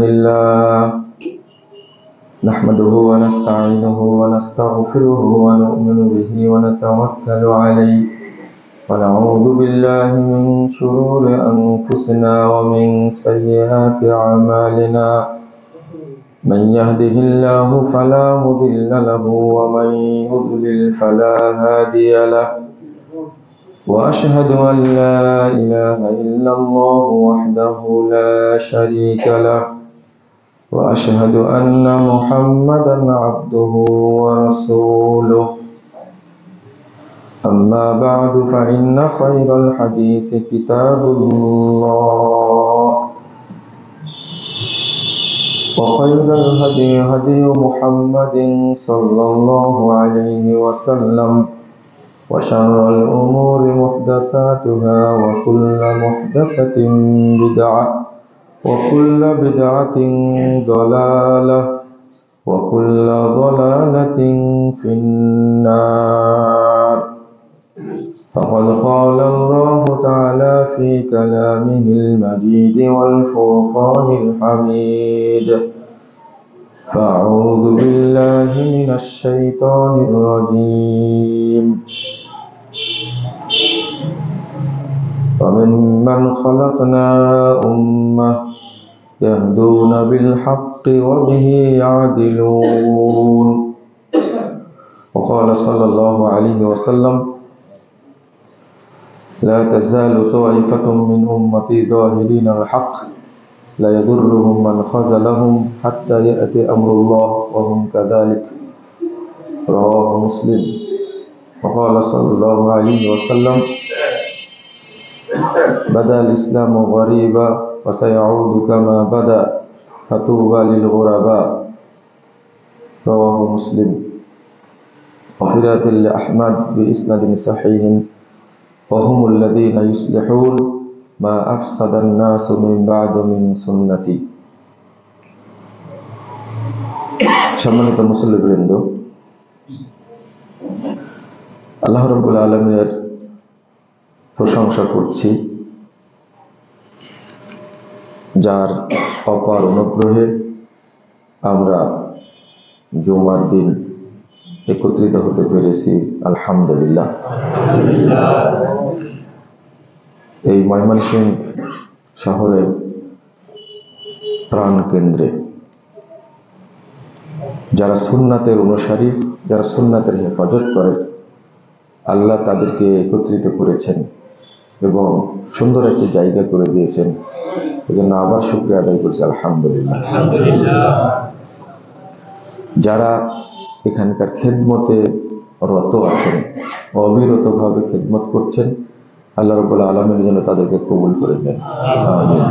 لله نحمده ونستعينه ونستغفره ونؤمن به ونتوكل عليه ونعوذ بالله من شرور أنفسنا ومن سيئات أعمالنا من يهده الله فلا مضل له ومن يضلل فلا هادي له وأشهد أن لا إله إلا الله وحده لا شريك له وأشهد أن محمدا عبده ورسوله أما بعد فإن خير الحديث كتاب الله وخير الهدي هدي محمد صلى الله عليه وسلم وشر الأمور محدثاتها وكل محدثة بدعة وكل بدعة ضلالة وكل ضلالة في النار فقد قال الله تعالى في كلامه المجيد والفرقان الحميد فأعوذ بالله من الشيطان الرجيم وممن خلقنا أمة يهدون بالحق وبه يعدلون وقال صلى الله عليه وسلم لا تزال طائفة من أمتي ظاهرين الحق لا يضرهم من خذلهم حتى يأتي أمر الله وهم كذلك رواه مسلم وقال صلى الله عليه وسلم بدأ الإسلام غريبا وسيعود كما بدأ فطوبى للغرباء رواه مسلم وفي رواية لأحمد بإسناد صحيح وهم الذين يصلحون ما أفسد الناس من بعد من سنتي সম্মানিত মুসল্লিবৃন্দ, আল্লাহ রাব্বুল আলামিনের প্রশংসা করছি, যার অপার অনুগ্রহে আমরা জুমার দিন একত্রিত হতে পেরেছি। আলহামদুলিল্লাহ। এই ময়মনসিংহ শহরের প্রাণ কেন্দ্রে যারা সুন্নাতের অনুসারী, যারা সুন্নাতের হেফাজত করে, আল্লাহ তাদেরকে একত্রিত করেছেন এবং সুন্দর একটি জায়গা করে দিয়েছেন। এজন্য আবার শুকরিয়া আদায় করছি। আলহামদুলিল্লাহ। যারা এখানকার খেদমতে রত আছেন, অবিরতভাবে খেদমত করছেন, আল্লাহ রাব্বুল আলামিন যেন তাদেরকে কবুল করে নেন। আমিন।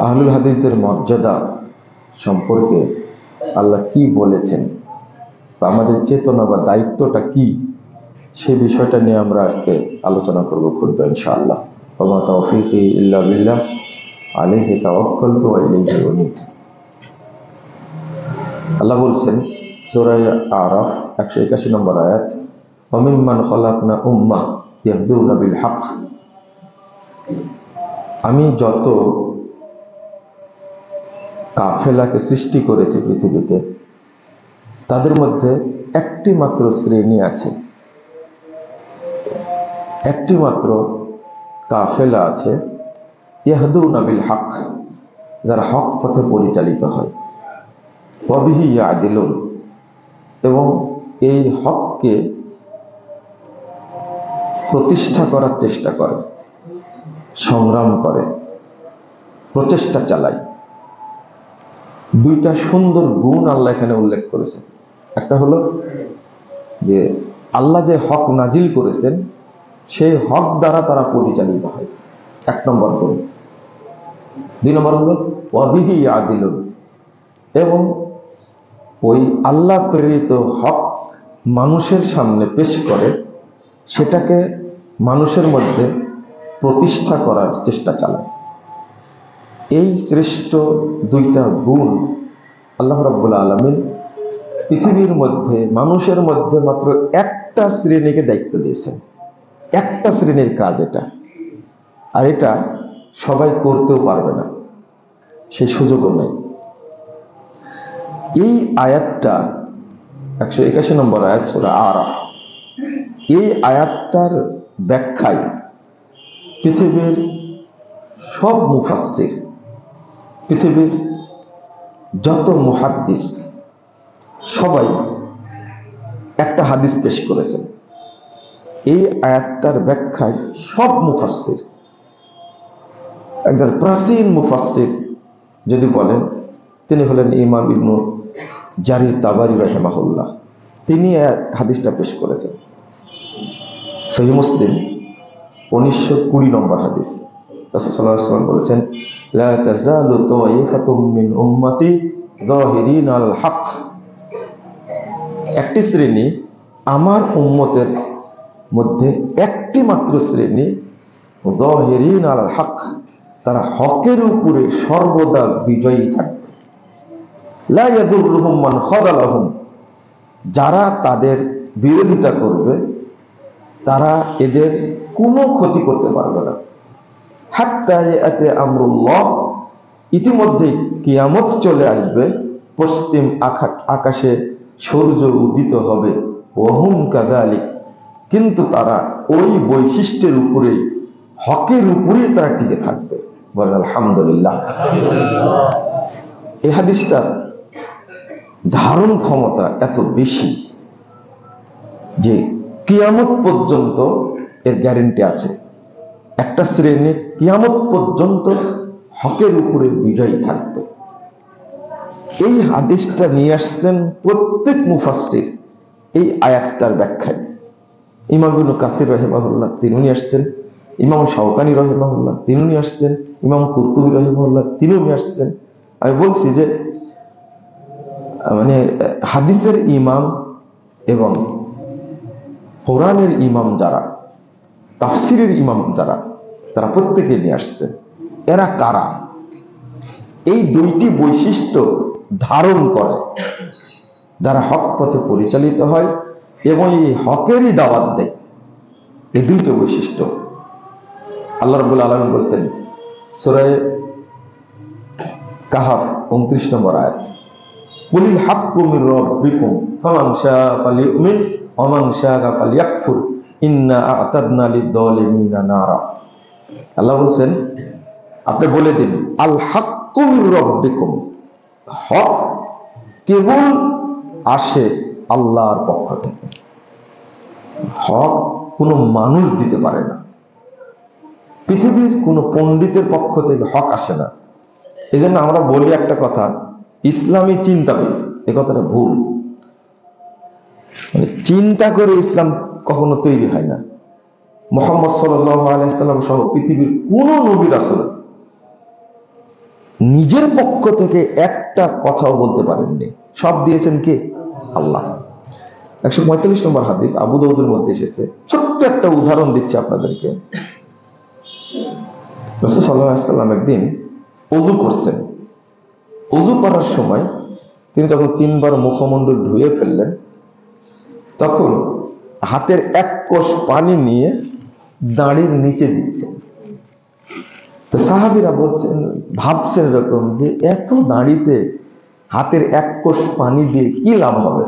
আহলুল হাদিসদের মর্যাদা সম্পর্কে আল্লাহ কি বলেছেন বা আমাদের চেতনা বা দায়িত্বটা কি, সে বিষয়টা নিয়ে আমরা আজকে আলোচনা করব খুতবা ইনশাআল্লাহ। ওয়া মা তাওফীকি ইল্লা বিল্লাহ আলাইহি তাওয়াক্কালতু ওয়া ইলাইহি উনীব। আল্লাহ বলছেন সূরা আরাফ 181 নম্বর আয়াত, ওয়া মিম্মান খালাকনা উম্মাহ ইয়াহদুনা বিল হক। আমি যত কাফেলাকে সৃষ্টি করেছি পৃথিবীতে, তাদের মধ্যে একটি মাত্র শ্রেণী আছে, একটি মাত্র কাফেলা আছে, ইয়াহদুনা বিল হক, যারা হক পথে পরিচালিত হয়, ওয়া বিহি ইয়াদিলুন, এবং এই হককে প্রতিষ্ঠা করার চেষ্টা করে, সংগ্রাম করে, প্রচেষ্টা চালায়। দুইটা সুন্দর গুণ আল্লাহ এখানে উল্লেখ করেছেন। একটা হলো যে আল্লাহ যে হক নাজিল করেছেন সেই হক দ্বারা তারা পরিচালিত হয়, এক নম্বর গুণ। দুই নম্বর হলো ওয়া বিহি ইয়াদিলুন, এবং ওই আল্লাহ প্রেরিত হক মানুষের সামনে পেশ করে সেটাকে মানুষের মধ্যে প্রতিষ্ঠা করার চেষ্টা চালায়। এই শ্রেষ্ঠ দুইটা গুণ আল্লাহ রাব্বুল আলামিন পৃথিবীর মধ্যে মানুষের মধ্যে মাত্র একটা শ্রেণীকে দায়িত্ব দিয়েছেন, একটা শ্রেণীর কাজ এটা। আর এটা সবাই করতেও পারবে না, সে সুযোগও নেই। এই আয়াতটা 181 নম্বর আয়াত সূরা আরাফ, এই আয়াতটার ব্যাখ্যায় পৃথিবীর সব মুফাসসির, পৃথিবীর যত মুহাদ্দিস সবাই একটা হাদিস পেশ করেছেন। এই আয়াতটার ব্যাখ্যায় সব মুফাসসির, একজন প্রাচীন মুফাসসির যদি বলেন, তিনি হলেন ইমাম ইবনু জারির তাবারি রাহিমাহুল্লাহ। তিনি হাদিসটা পেশ করেছেন সহিহ মুসলিম 1920 নম্বর হাদিস। রাসূল সাল্লাল্লাহু আলাইহি ওয়াসাল্লাম বলেছেন, লা তাযালু তাওয়াইফাতুম মিন উম্মতি যাহিরিনা আল হক। একটি শ্রেণী আমার উম্মতের মধ্যে, একটি মাত্র শ্রেণী যাহিরিনা আল হক, তারা হকের উপরে সর্বদা বিজয়ী থাকবে। লা ইয়াদুররুহুম মান খাযালাহুম, যারা তাদের বিরোধিতা করবে তারা এদের কোনো ক্ষতি করতে পারবে না। হাত্তা ইয়াতি আমরুল্লাহ, ইতিমধ্যে কিয়ামত চলে আসবে, পশ্চিম আকাশে সূর্য উদিত হবে। ওয়াহুম কাযালিক, কিন্তু তারা ওই বৈশিষ্ট্যের উপরে, হকের উপরেই তারা টিকে থাকবে। বলেন আলহামদুলিল্লাহ। এই হাদিসটার ধারণ ক্ষমতা এত বেশি যে কিয়ামত পর্যন্ত এর গ্যারান্টি আছে। একটা শ্রেণী কিয়ামত পর্যন্ত হকের উপরে বিজয়ী থাকবে। এই হাদিসটা নিয়ে আসছেন প্রত্যেক মুফাসসির এই আয়াতটার ব্যাখ্যায়। ইমাম ইবনে কাসির রাহিমাহুল্লাহ তিনি নিয়ে আসছেন, ইমাম শাওকানি রাহিমাহুল্লাহ তিনি নিয়ে আসছেন, ইমাম কুরতুবী রাহিমাহুল্লাহ তিনি নিয়ে আসছেন। আমি বলছি যে মানে হাদিসের ইমাম এবং কোরআনের ইমাম যারা, তাফসিরের ইমাম যারা, তারা প্রত্যেকে নিয়ে আসছেন। এরা কারা? এই দুইটি বৈশিষ্ট্য ধারণ করে যারা হক পথে পরিচালিত হয় এবং এই হকেরই দাওয়াত দেয়। এই দুইটি বৈশিষ্ট্য আল্লাহ রাব্বুল আলামিন বলেছেন সূরা কাহফ 29 নম্বর আয়াত, কুলিল হাক্কু মির রাব্বিকুম ফামান শাআ ফালিউমিন ওয়া মান শাআ ফালিয়াকফুর ইন্না আ'তাদনা লিয-যালিমিনা নারা। আল্লাহ বলেন আপনি বলে দিন, আল হাক্কু মির রাব্বিকুম, হক কেবল আসে আল্লাহর পক্ষ থেকে। হক কোনো মানুষ দিতে পারে না, পৃথিবীর কোনো পণ্ডিতের পক্ষ থেকে হক আসে না। এই জন্য আমরা বলি একটা কথা, ইসলামী চিন্তাবিদ, এ কথাটা ভুল। মানে চিন্তা করে ইসলাম কখনো তৈরি হয় না। মুহাম্মদ সাল্লাল্লাহু আলাইহি সাল্লাম সহ পৃথিবীর কোন নবী রাসূল নিজের পক্ষ থেকে একটা কথাও বলতে পারেননি, সব দিয়েছেন কে? আল্লাহ। 145 নম্বর হাদিস আবু দাউদের মধ্যে এসেছে। ছোট্ট একটা উদাহরণ দিচ্ছি আপনাদেরকে। রাসূল সাল্লাল্লাহু আলাইহি সাল্লাম একদিন ওযু করছেন। ওযু করার সময় তিনি যখন 3 বার মুখমণ্ডল ধুয়ে ফেললেন, তখন হাতের এক কোষ পানি নিয়ে দাঁড়ির নিচে দিচ্ছেন। তো সাহাবীরা বলছেন, ভাবছেন এরকম যে এত দাঁড়িতে হাতের এক কোষ পানি দিয়ে কি লাভ হবে?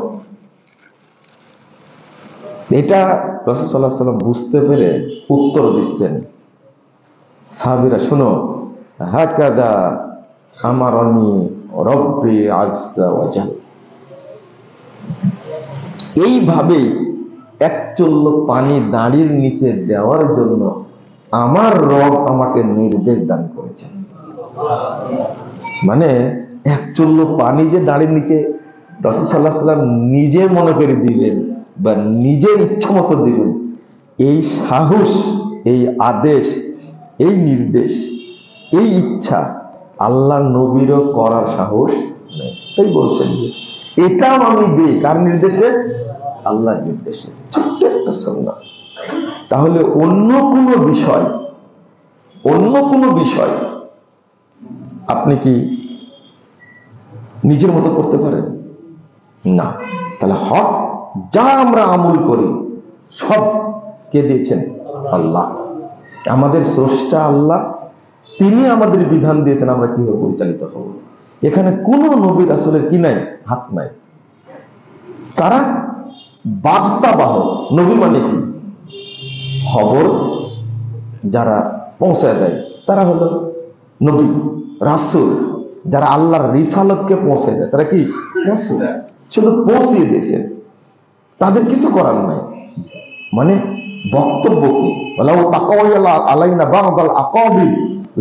এটা রাসূল সাল্লাল্লাহু আলাইহি সাল্লাম বুঝতে পেরে উত্তর দিচ্ছেন, সাহাবীরা শোনো, হাকাদা আমারানি রব্বি আযজা ওয়া জাল, এইভাবে এক চুল্লু পানি দাঁড়ির নিচে দেওয়ার জন্য আমার রব আমাকে নির্দেশ দান করেছেন। মানে এক চুল্লু পানি যে দাঁড়ির নিচে রাসূল সাল্লাল্লাহু আলাইহি সাল্লাম নিজে মনে করে দিলেন বা নিজের ইচ্ছা মতো দিবেন, এই সাহস, এই আদেশ, এই নির্দেশ, এই ইচ্ছা আল্লাহ নবীরও করার সাহস নেই। তাই বলছেন যে এটাও আমি দিই কার নির্দেশে? আল্লাহর নির্দেশে। ছোট্ট একটা সুন্নাহ। তাহলে অন্য কোনো বিষয় আপনি কি নিজের মতো করতে পারেন না। তাহলে হক যা আমরা আমল করি সব কে দিয়েছেন? আল্লাহ। আমাদের স্রষ্টা আল্লাহ, তিনি আমাদের বিধান দিয়েছেন আমরা কিভাবে পরিচালিত হব। এখানে কোন নবী রাসূলের কি নাই, হাত নাই। তারা বার্তাবাহক। নবী মানে কি? খবর যারা পৌঁছায় দেয় তারা হলো নবী। রাসূল যারা আল্লাহর রিসালাতকে পৌঁছায় দেয় তারা কি রাসূল। শুধু পৌঁছিয়ে দিয়েছেন, তাদের কিছু করার নাই। মানে বক্তব্য কি? ওয়ালাউ তাকাওয়ালা আলাইনা বা'দাল আকাবিল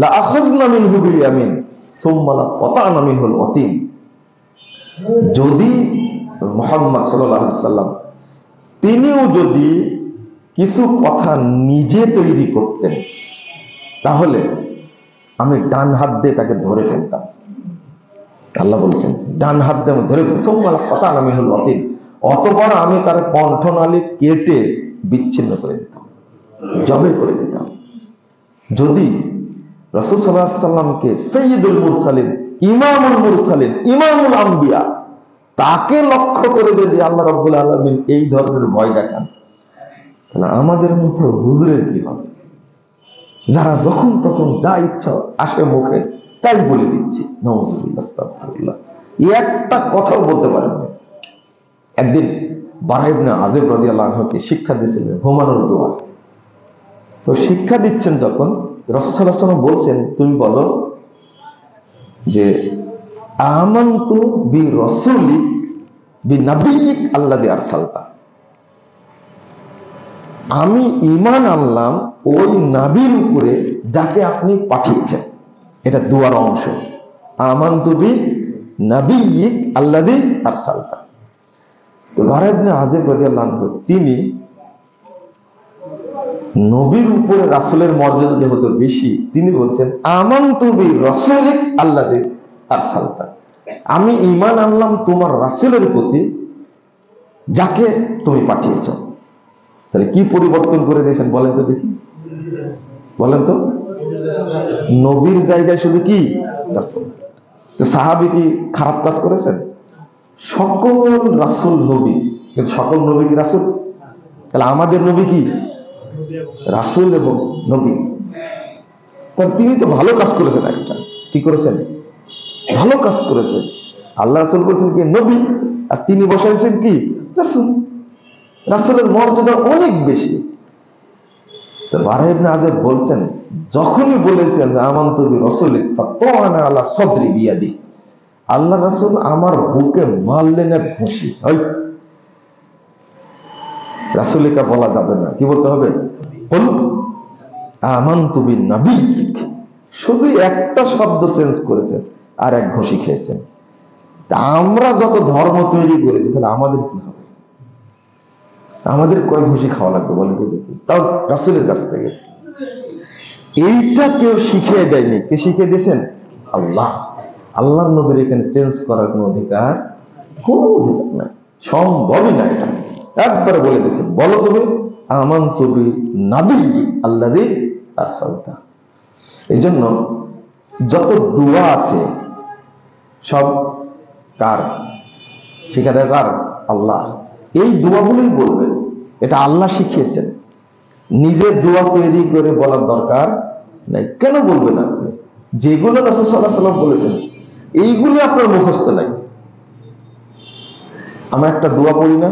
লা আখাযনা মিনহু বিল ইয়ামিন সুম্মা লা কাতা'না মিনহুল ওয়াতিন। যদি মুহাম্মদ সাল্লাল্লাহু আলাইহি ওয়াসাল্লাম তিনিও যদি কিছু কথা নিজে তৈরি করতেন, তাহলে আমি ডান হাত দিয়ে তাকে ধরে ফেলতাম। আল্লাহ বলছেন ডান হাত দিয়ে ধরে সুম্মা লা কাতা'না মিনহুল ওয়াতিন, অতঃপর আমি তার কণ্ঠনালী কেটে বিচ্ছিন্ন করে দিতাম, জবে করে দিতাম। যদি রাসূল সাল্লাল্লাহু আলাইহি ওয়াসাল্লামকে সাইয়্যিদুল মুরসালিন, ইমামুল মুরসালিন, ইমামুল আম্বিয়া, তাকে লক্ষ্য করে যদি আল্লাহ রাব্বুল আলামিন এই ধরনের ভয় দেখান, তাহলে আমাদের মতো হুজুরের কি হবে, যারা যখন তখন যা ইচ্ছা আসে মুখে তাই বলে দিচ্ছি। নাউযুবিল্লাহ, আস্তাগফিরুল্লাহ। একটা কথাও বলতে পারেন না। একদিন বারা ইবনে আযিব রাদিয়াল্লাহু আনহুকে শিক্ষা দিয়েছিলেন ঘুমানোর দোয়া। তো শিক্ষা দিচ্ছেন যখন, রাসূল সাল্লাল্লাহু আলাইহি ওয়াসাল্লাম বলছেন তুমি বলো যে আমানতু বি রাসূলি বি নাবিয়িক আল্লাযী আরসালতা, আমি ঈমান আনলাম ওই নবীর উপরে যাকে আপনি পাঠিয়েছেন। এটা দুয়ার অংশ। আমানতু বি নাবিয়িক আল্লাযী আরসালতা। তো বারা ইবনে আযিব রাদিয়াল্লাহু আনহু তিনি নবীর উপরে রাসূলের মর্যাদা যেহেতু বেশি, তিনি বলছেন আমানতু বি রাসূলিক আল্লাযী আরসালতা, আমি ঈমান আনলাম তোমার রাসূলের প্রতি যাকে তুমি পাঠিয়েছো। তাহলে কি পরিবর্তন করে দিয়েছেন বলেন তো দেখি, বলেন তো। নবীর জায়গায় শুধু কি রাসূল। তো সাহাবী কি খারাপ কাজ করেছেন? সকল রাসূল নবী, কিন্তু সকল নবী কি রাসূল? তাহলে আমাদের নবী কি রাসূল এবং নবী। তার তিনি তো ভালো কাজ করেছেন। একটা কি করেছেন? ভালো কাজ করেছেন। আল্লাহ রাসূল বলেছেন কি নবী, আর তিনি বসাইছেন কি রাসূল। রাসূলের মর্যাদা অনেক বেশি। তো বারা ইবনে আযিব বলছেন যখনই বলেছেন আমানতু বি রাসূলি ফাতাওয়ানা আলা সাদরি বিয়াদি, আল্লাহ রাসূল আমার বুকে মারলেন এক ঘুষি। ওই রাসূলিকা বলা যাবে না, কি বলতে হবে? কুল আমানতু বিন নাবিয়িক। শুধু একটা শব্দ চেঞ্জ করেছেন আর এক ঘুষি খেয়েছেন। তা আমরা যত ধর্ম তৈরি করেছি, তাহলে আমাদের কি হবে? আমাদের কয় ঘুষি খাওয়া লাগবে বলেন তো দেখি, তাও রাসূলের কাছ থেকে। এইটা কেউ শিখিয়ে দেয়নি। কে শিখিয়ে দিয়েছেন? আল্লাহ। আল্লাহর নবীর এখানে চেঞ্জ করার কোনো অধিকার নাই, সম্ভবই না। এটা একবার বলে দিয়েছেন, বলো তুমি আমানতু বি নাবিয়্যিক আল্লাযী আরসালতা। এই জন্য যত দোয়া আছে সব কার শিক্ষা দেয়? কার? আল্লাহ। এই দোয়াগুলোই বলবেন, এটা আল্লাহ শিখিয়েছেন। নিজের দোয়া তৈরি করে বলার দরকার নাই। কেন বলবেন আপনি? যেগুলো রাসূল সাল্লাল্লাহু আলাইহি ওয়াসাল্লাম বলেছেন এইগুলো আপনার মুখস্থ নাই। আমরা একটা দোয়া পড়ি না,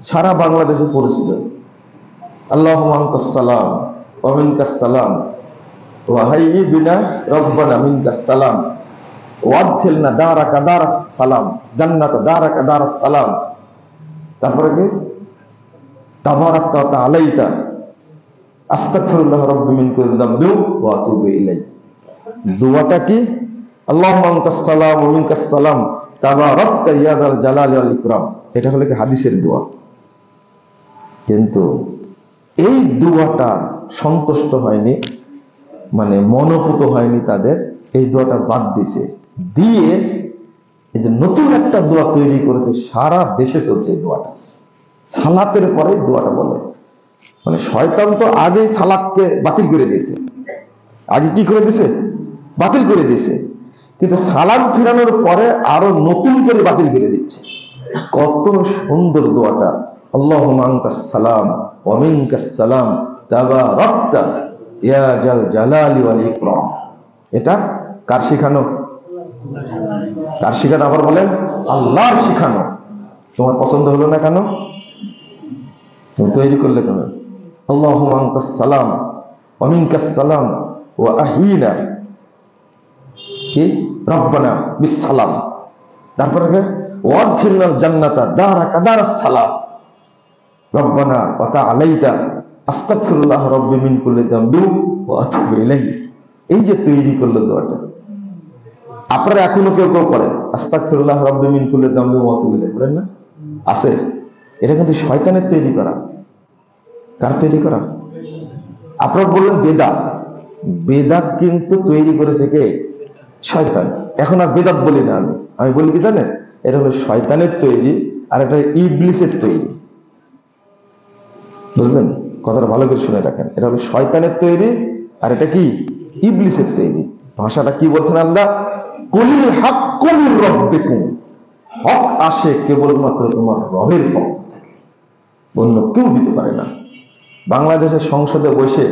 সারা বাংলাদেশে পরিচিত, আল্লাহুম্মা আনতাস সালাম ওয়া মিনকাস সালাম ওয়া হাইয়্যি বিনা রাব্বানা মিনকাস সালাম ওয়া আদখিলনা দারাকা দারাস সালাম জান্নাতা দারাকা দারাস সালাম। তারপরে কি? তাবারাকতা ওয়া তাআলাইতা আস্তাগফিরুল্লাহ রাব্বি মিন কুল্লি যামবিন ওয়া আতুবু ইলাইহি। দোয়াটা কি? আল্লাহুম্মা আনতাস সালাম ওয়া মিনকাস সালাম তাবারাকতা ইয়া যাল জালালি ওয়াল ইকরাম। এটা হলো কি হাদিসের দোয়া। কিন্তু এই দোয়াটা সন্তুষ্ট হয়নি, মানে মনোপুত হয়নি তাদের। এই দোয়াটা বাদ দিছে, দিয়ে এই যে নতুন একটা দোয়া তৈরি করেছে, সারা দেশে চলছে এই দোয়াটা। সালাতের পরে দোয়াটা বলে, মানে শয়তান তো আগেই সালাতকে বাতিল করে দিয়েছে। আগে কি করে দিয়েছে? বাতিল করে দিয়েছে। কিন্তু সালাম ফিরানোর পরে আরো নতুন করে বাতিল করে দিচ্ছে। কত সুন্দর দোয়াটা! আল্লাহুম্মা আনতাস সালাম ওয়া মিনকাস সালাম তাবারাকতা ইয়া জাল জালালি ওয়াল ইকরাম। এটা কার শিখানো? কার শিখানো? আবার বলেন, আল্লাহর শিখানো। তোমার পছন্দ হলো না কেন? তুমি তৈরি করলে কেন? আল্লাহুম্মা আনতাস সালাম ওয়া মিনকাস সালাম ওয়া আহয়িনা কি রব্বানা বিস সালাম। তারপরে ওয়াদখিলনাল জান্নাতা দারাকা দারাস সালাম রব্বানা ওয়া তাআলাইতা আস্তাগফিরুল্লাহ রাব্বি মিন কুল্লি যামবি ওয়া আতুবু ইলাইহি। এই যে তৈরি করলো দোয়াটা, আপনারা এখনো কেউ কেউ করেন আস্তাগফিরুল্লাহ রাব্বি মিন কুল্লি যামবি ওয়া আতুবু ইলাইহি, বলেন না? আছে। এটা কিন্তু শয়তানের তৈরি করা। কার তৈরি করা? আপনারা বললেন বেদাত। বেদাত কিন্তু তৈরি করেছে কে? শয়তান। এখন আর বেদাত বলি না, আমি বলি কি জানেন, এটা হলো শয়তানের তৈরি আর এটা ইবলিসের তৈরি। বুঝলেন? কথাটা ভালো করে শুনে রাখেন। এটা হলো শয়তানের তৈরি আর এটা কি? ইবলিসের তৈরি। ভাষাটা কি বলছেন আল্লাহ? কুলিল হাক্কু মির রাব্বিকুম। হক আসে কেবলমাত্র তোমার রবের পক্ষ থেকে, অন্য কেউ দিতে পারে না। বাংলাদেশের সংসদে বসে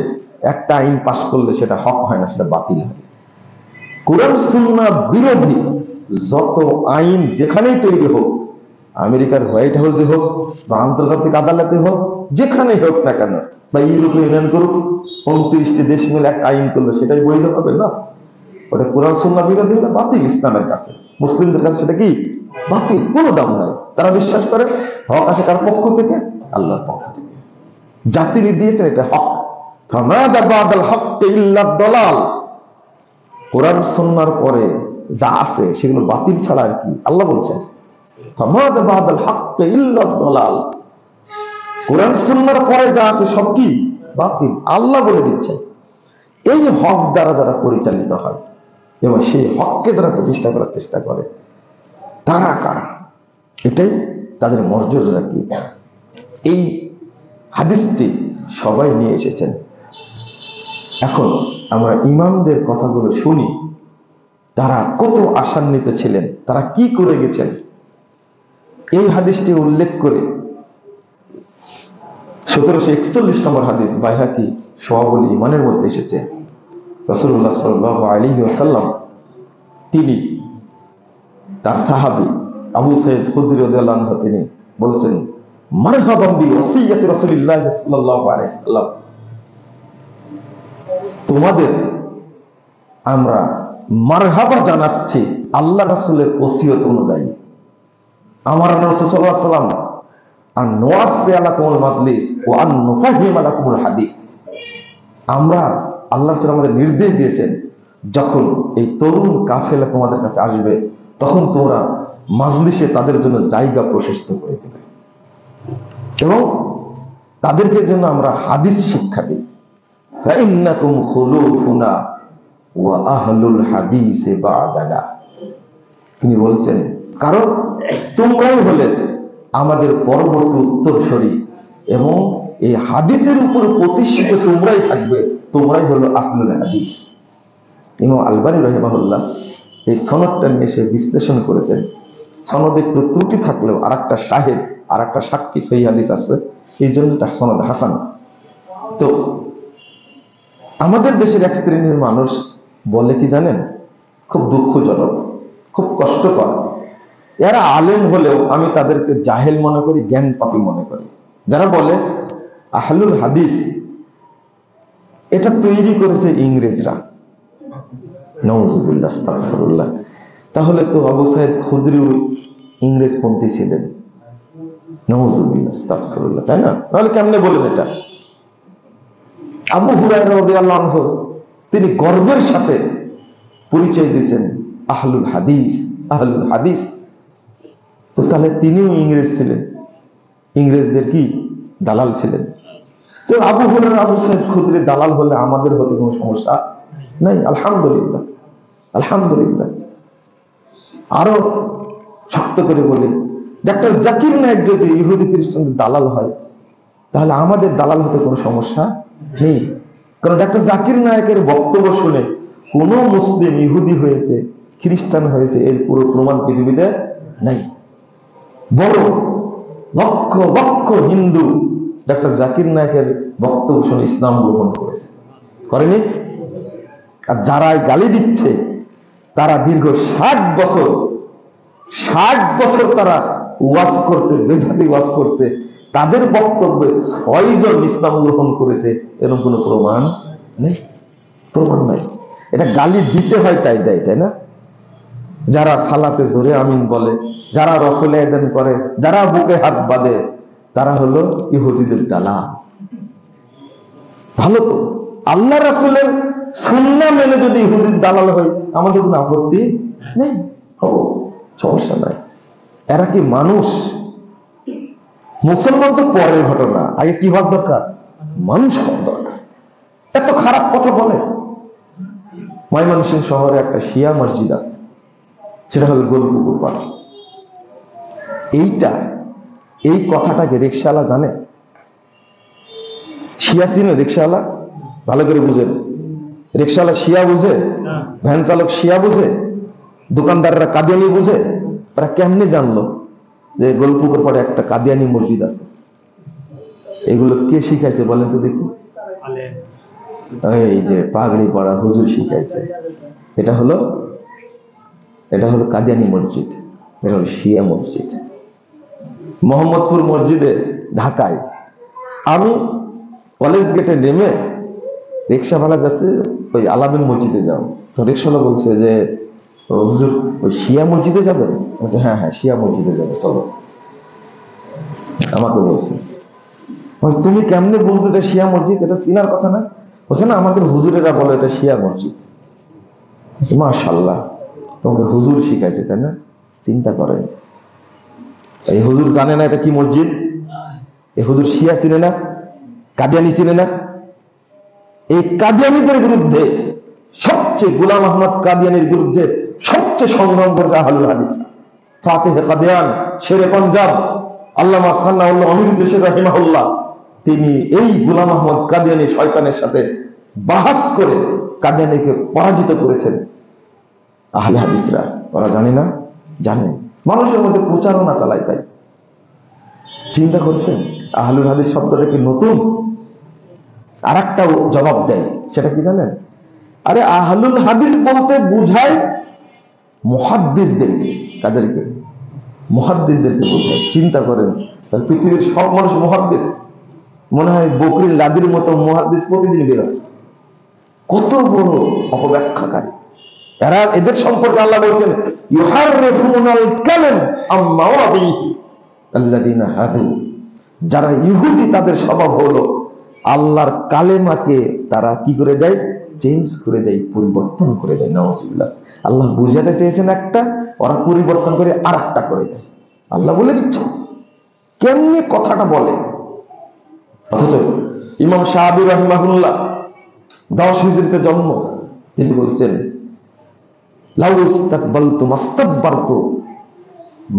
একটা আইন পাশ করলে সেটা হক হয় না, সেটা বাতিল হয়। কোরআন সুন্নাহ বিরোধী যত আইন যেখানেই তৈরি হোক, আমেরিকার হোয়াইট হাউসে হোক বা আন্তর্জাতিক আদালতে হোক, যেখানেই হোক না কেন, বা ইউরোপীয় ইউনিয়ন করুক, 29টি দেশ মিলে একটা আইন করলো, সেটাই বৈধ হবে না। ওটা কোরআন সুন্নাহ বিরোধী হলে বাতিল। ইসলামের কাছে, মুসলিমদের কাছে সেটা কি? বাতিল, কোনো দাম নাই। তারা বিশ্বাস করে হক আসে কার পক্ষ থেকে? আল্লাহর পক্ষ থেকে। জাতির দিয়েছেন এটা হক। ফামাদা বাদাল হক ইল্লা দালাল। কোরআন সুন্নাহর পরে যা আছে সেগুলো বাতিল ছাড়া আর কি? আল্লাহ বলছেন ফামাদা বাদাল হক ইল্লা দালাল। কোরআন সুন্নাহর পরে যা আছে সব কি? বাতিল। আল্লাহ বলে দিচ্ছেন। এই যে হক দ্বারা যারা পরিচালিত হয় এবং সেই হককে যারা প্রতিষ্ঠা করার চেষ্টা করে, তারা কারা? এটাই তাদের মর্যাদা কি? এই হাদিসটি সবাই নিয়ে এসেছেন। এখন আমরা ইমামদের কথাগুলো শুনি, তারা কত আশান্বিত ছিলেন, তারা কি করে গেছেন। এই হাদিসটি উল্লেখ করে 1741 নম্বর হাদিস বাইহাকি শুআবুল ঈমানের মধ্যে এসেছে। রাসূলুল্লাহ সাল্লাল্লাহু আলাইহি ওয়াসাল্লাম তিনি তার সাহাবী আবু সাঈদ খুদরি রাদিয়াল্লাহু আনহু তিনি বলেছেন, মারহাবান বি ওসিয়্যাতি রাসূলিল্লাহ সাল্লাল্লাহু আলাইহি ওয়াসাল্লাম। তোমাদের আমরা মারহাবা জানাচ্ছি আল্লাহ রাসূলের ওসিয়ত অনুযায়ী। আমার রাসূল সাল্লাল্লাহু আলাইহি ওয়াসাল্লাম আন নুয়াসি আলাকুমুল মাজলিস ওয়া আন নুফাহিম আলাকুমুল হাদিস। আমরা আল্লাহ রাসূল আমাদের নির্দেশ দিয়েছেন, যখন এই তরুণ কাফেলা তোমাদের কাছে আসবে তখন তোমরা মাজলিসে তাদের জন্য জায়গা প্রশস্ত করে দেবে এবং তাদেরকে যেন আমরা হাদিস শিক্ষা দিই। ফাইন্নাকুম খুলুফুনা ওয়া আহলুল হাদিসে বা'দানা। তিনি বলছেন, কারণ তোমরাই হলে আমাদের পরবর্তী উত্তরসূরি এবং এই হাদিসের উপর প্রতিষ্ঠিত তোমরাই থাকবে, তোমরাই হলো আহলুল হাদিস। ইমাম আলবানী রাহিমাহুল্লাহ এই সনদটা নিয়ে এসে বিশ্লেষণ করেছেন। সনদে একটু ত্রুটি থাকলেও আর একটা শাহেদ, আর একটা সাক্ষী সহিহ হাদিস আছে, এই জন্য এটা সনদ হাসান। তো আমাদের দেশের এক শ্রেণীর মানুষ বলে কি জানেন, খুব দুঃখজনক, খুব কষ্টকর, এরা আলেম হলেও আমি তাদেরকে জাহেল মনে করি, জ্ঞান পাপী মনে করি। যারা বলে আহলুল হাদিস, এটা তৈরি করেছে ইংরেজরা। নাউযুবিল্লাহ, আস্তাগফিরুল্লাহ। তাহলে তো আবু সাঈদ খুদরি ইংরেজপন্থী ছিলেন। নাউযুবিল্লাহ, আস্তাগফিরুল্লাহ, তাই না? তাহলে কেমনে বলেন এটা? আবু হুরায়রা রাদিয়াল্লাহু আনহু তিনি গর্বের সাথে পরিচয় দিয়েছেন আহলুল হাদিস, আহলুল হাদিস। তো তাহলে তিনিও ইংরেজ ছিলেন, ইংরেজদের কি দালাল ছিলেন। তো আবু হুরায়রা আবু সাঈদ খুদরি দালাল হলে আমাদের হতে কোনো সমস্যা নাই। আলহামদুলিল্লাহ, আলহামদুলিল্লাহ। আরো শক্ত করে বলি, ডক্টর জাকির নায়েক যদি ইহুদি খ্রিস্টানদের দালাল হয় তাহলে আমাদের দালাল হতে কোনো সমস্যা নেই। কারণ ডক্টর জাকির নায়েকের বক্তব্য শুনে কোন মুসলিম ইহুদি হয়েছে, খ্রিস্টান হয়েছে, এর পুরো প্রমাণ পৃথিবীতে নাই। বড় লক্ষ লক্ষ হিন্দু ডক্টর জাকির নায়েকের বক্তব্য শুনে ইসলাম গ্রহণ করেছে, করেনি? আর যারা গালি দিচ্ছে তারা দীর্ঘ 60 বছর তারা ওয়াজ করছে, বেদাতি ওয়াজ করছে, তাদের বক্তব্যে 6 জন ইসলাম গ্রহণ করেছে, এরকম কোনো প্রমাণ নেই, প্রমাণ নাই। এটা গালি দিতে হয় তাই দেয়, তাই না? যারা সালাতে জোরে আমিন বলে, যারা রফল আযান করে, যারা বুকে হাত বাঁধে, তারা হলো ইহুদিদের দালাল। ভালো তো, আল্লাহ রাসূলের সুন্নাহ মেনে যদি ইহুদির দালাল হয় আমাদের কোনো আপত্তি নেই, সমস্যা নাই। এরা কি মানুষ? মুসলমান তো পরের ঘটনা, আগে কি হওয়ার দরকার? মানুষ হওয়ার দরকার। এত খারাপ কথা বলে। ময়মনসিংহ শহরে একটা শিয়া মসজিদ আছে, সেটা হলো গোলপুকুর পাড়। এই কথাটাকে রিকশাওয়ালা জানে? শিয়া চিনে? রিকশাওয়ালা ভালো করে বুঝেন। রিকশাওয়ালা শিয়া বুঝে? ভ্যান চালক শিয়া বুঝে? দোকানদাররা কাদিয়ানি বুঝে? ওরা কেমনে জানলো যে গোলপুকুর পাড়ে একটা কাদিয়ানি মসজিদ আছে? এগুলো কে শিখাইছে বলেন তো দেখি? এই যে পাগড়ি পরা হুজুর শিখাইছে। এটা হলো কাদিয়ানি মসজিদ, এটা হলো শিয়া মসজিদ। মোহাম্মদপুর মসজিদে ঢাকায় আমি কলেজ গেটে নেমে রিক্সাওয়ালা যাচ্ছে ওই আলামিন মসজিদে যাও, তো রিক্সাওয়ালা বলছে যে হুজুর ওই শিয়া মসজিদে যাবেন? বলছে হ্যাঁ শিয়া মসজিদে যাবে, চলো। আমাকে বলছে তুমি কেমনে বুঝলে এটা শিয়া মসজিদ? এটা চিনার কথা না? বলছে না, আমাদের হুজুরেরা বলে এটা শিয়া মসজিদ। মাশাআল্লাহ, তোমাকে হুজুর শিখাইছে, তাই না? চিন্তা করেন, এই হুজুর জানে না এটা কি মসজিদ? এই হুজুর শিয়া চিনে না, কাদিয়ানি চিনে না? এই কাদিয়ানিদের বিরুদ্ধে সবচেয়ে, গোলাম আহমদ কাদিয়ানির বিরুদ্ধে সবচেয়ে সংগ্রাম করেছে আহলুল হাদিস। ফাতেহে কাদিয়ান, শেরে পাঞ্জাব আল্লামা সান্নাউল্লাহ অমিরুদ্দিন শেখ রাহিমাহুল্লাহ, তিনি এই গোলাম আহমদ কাদিয়ানি শয়তানের সাথে বাহাস করে কাদিয়ানিকে পরাজিত করেছেন। আহলে হাদিসরা, ওরা জানে না? জানে, মানুষের মধ্যে প্রচারণা চালায়। তাই চিন্তা করছেন আহলুল হাদিস শব্দটা কি নতুন? আর একটা জবাব দেয়, সেটা কি জানেন? আরে আহলুল হাদিস বলতে বুঝায় মুহাদ্দিসদেরকে। কাদেরকে? মুহাদ্দিসদেরকে বোঝায়। চিন্তা করেন, পৃথিবীর সব মানুষ মুহাদ্দিস? মনে হয় বকরির লাদির মতো মুহাদ্দিস প্রতিদিন বের হয়। কত বড় অপব্যাখ্যাকারী এরা! এদের সম্পর্কে আল্লাহ বলছেন ইউহাররিফুনাল কালাম আম মাওয়াদিহি আল্লাযিনা হাদু। যারা ইহুদি তাদের স্বভাব হলো আল্লাহর কালেমাকে তারা কি করে দেয়? চেঞ্জ করে দেয়, পরিবর্তন করে দেয়। নাউযুবিল্লাহ। আল্লাহ বুঝাতে চেয়েছেন একটা, ওরা পরিবর্তন করে আরেকটা করে দেয়। আল্লাহ বলে দিচ্ছে কেমনে কথাটা বলে। অথচ ইমাম শাফিঈ রাহিমাহুল্লাহ 10 হিজরিতে জন্ম, তিনি বলছেন লাউ ইস্তাকবালতু মাস্তাকবারতু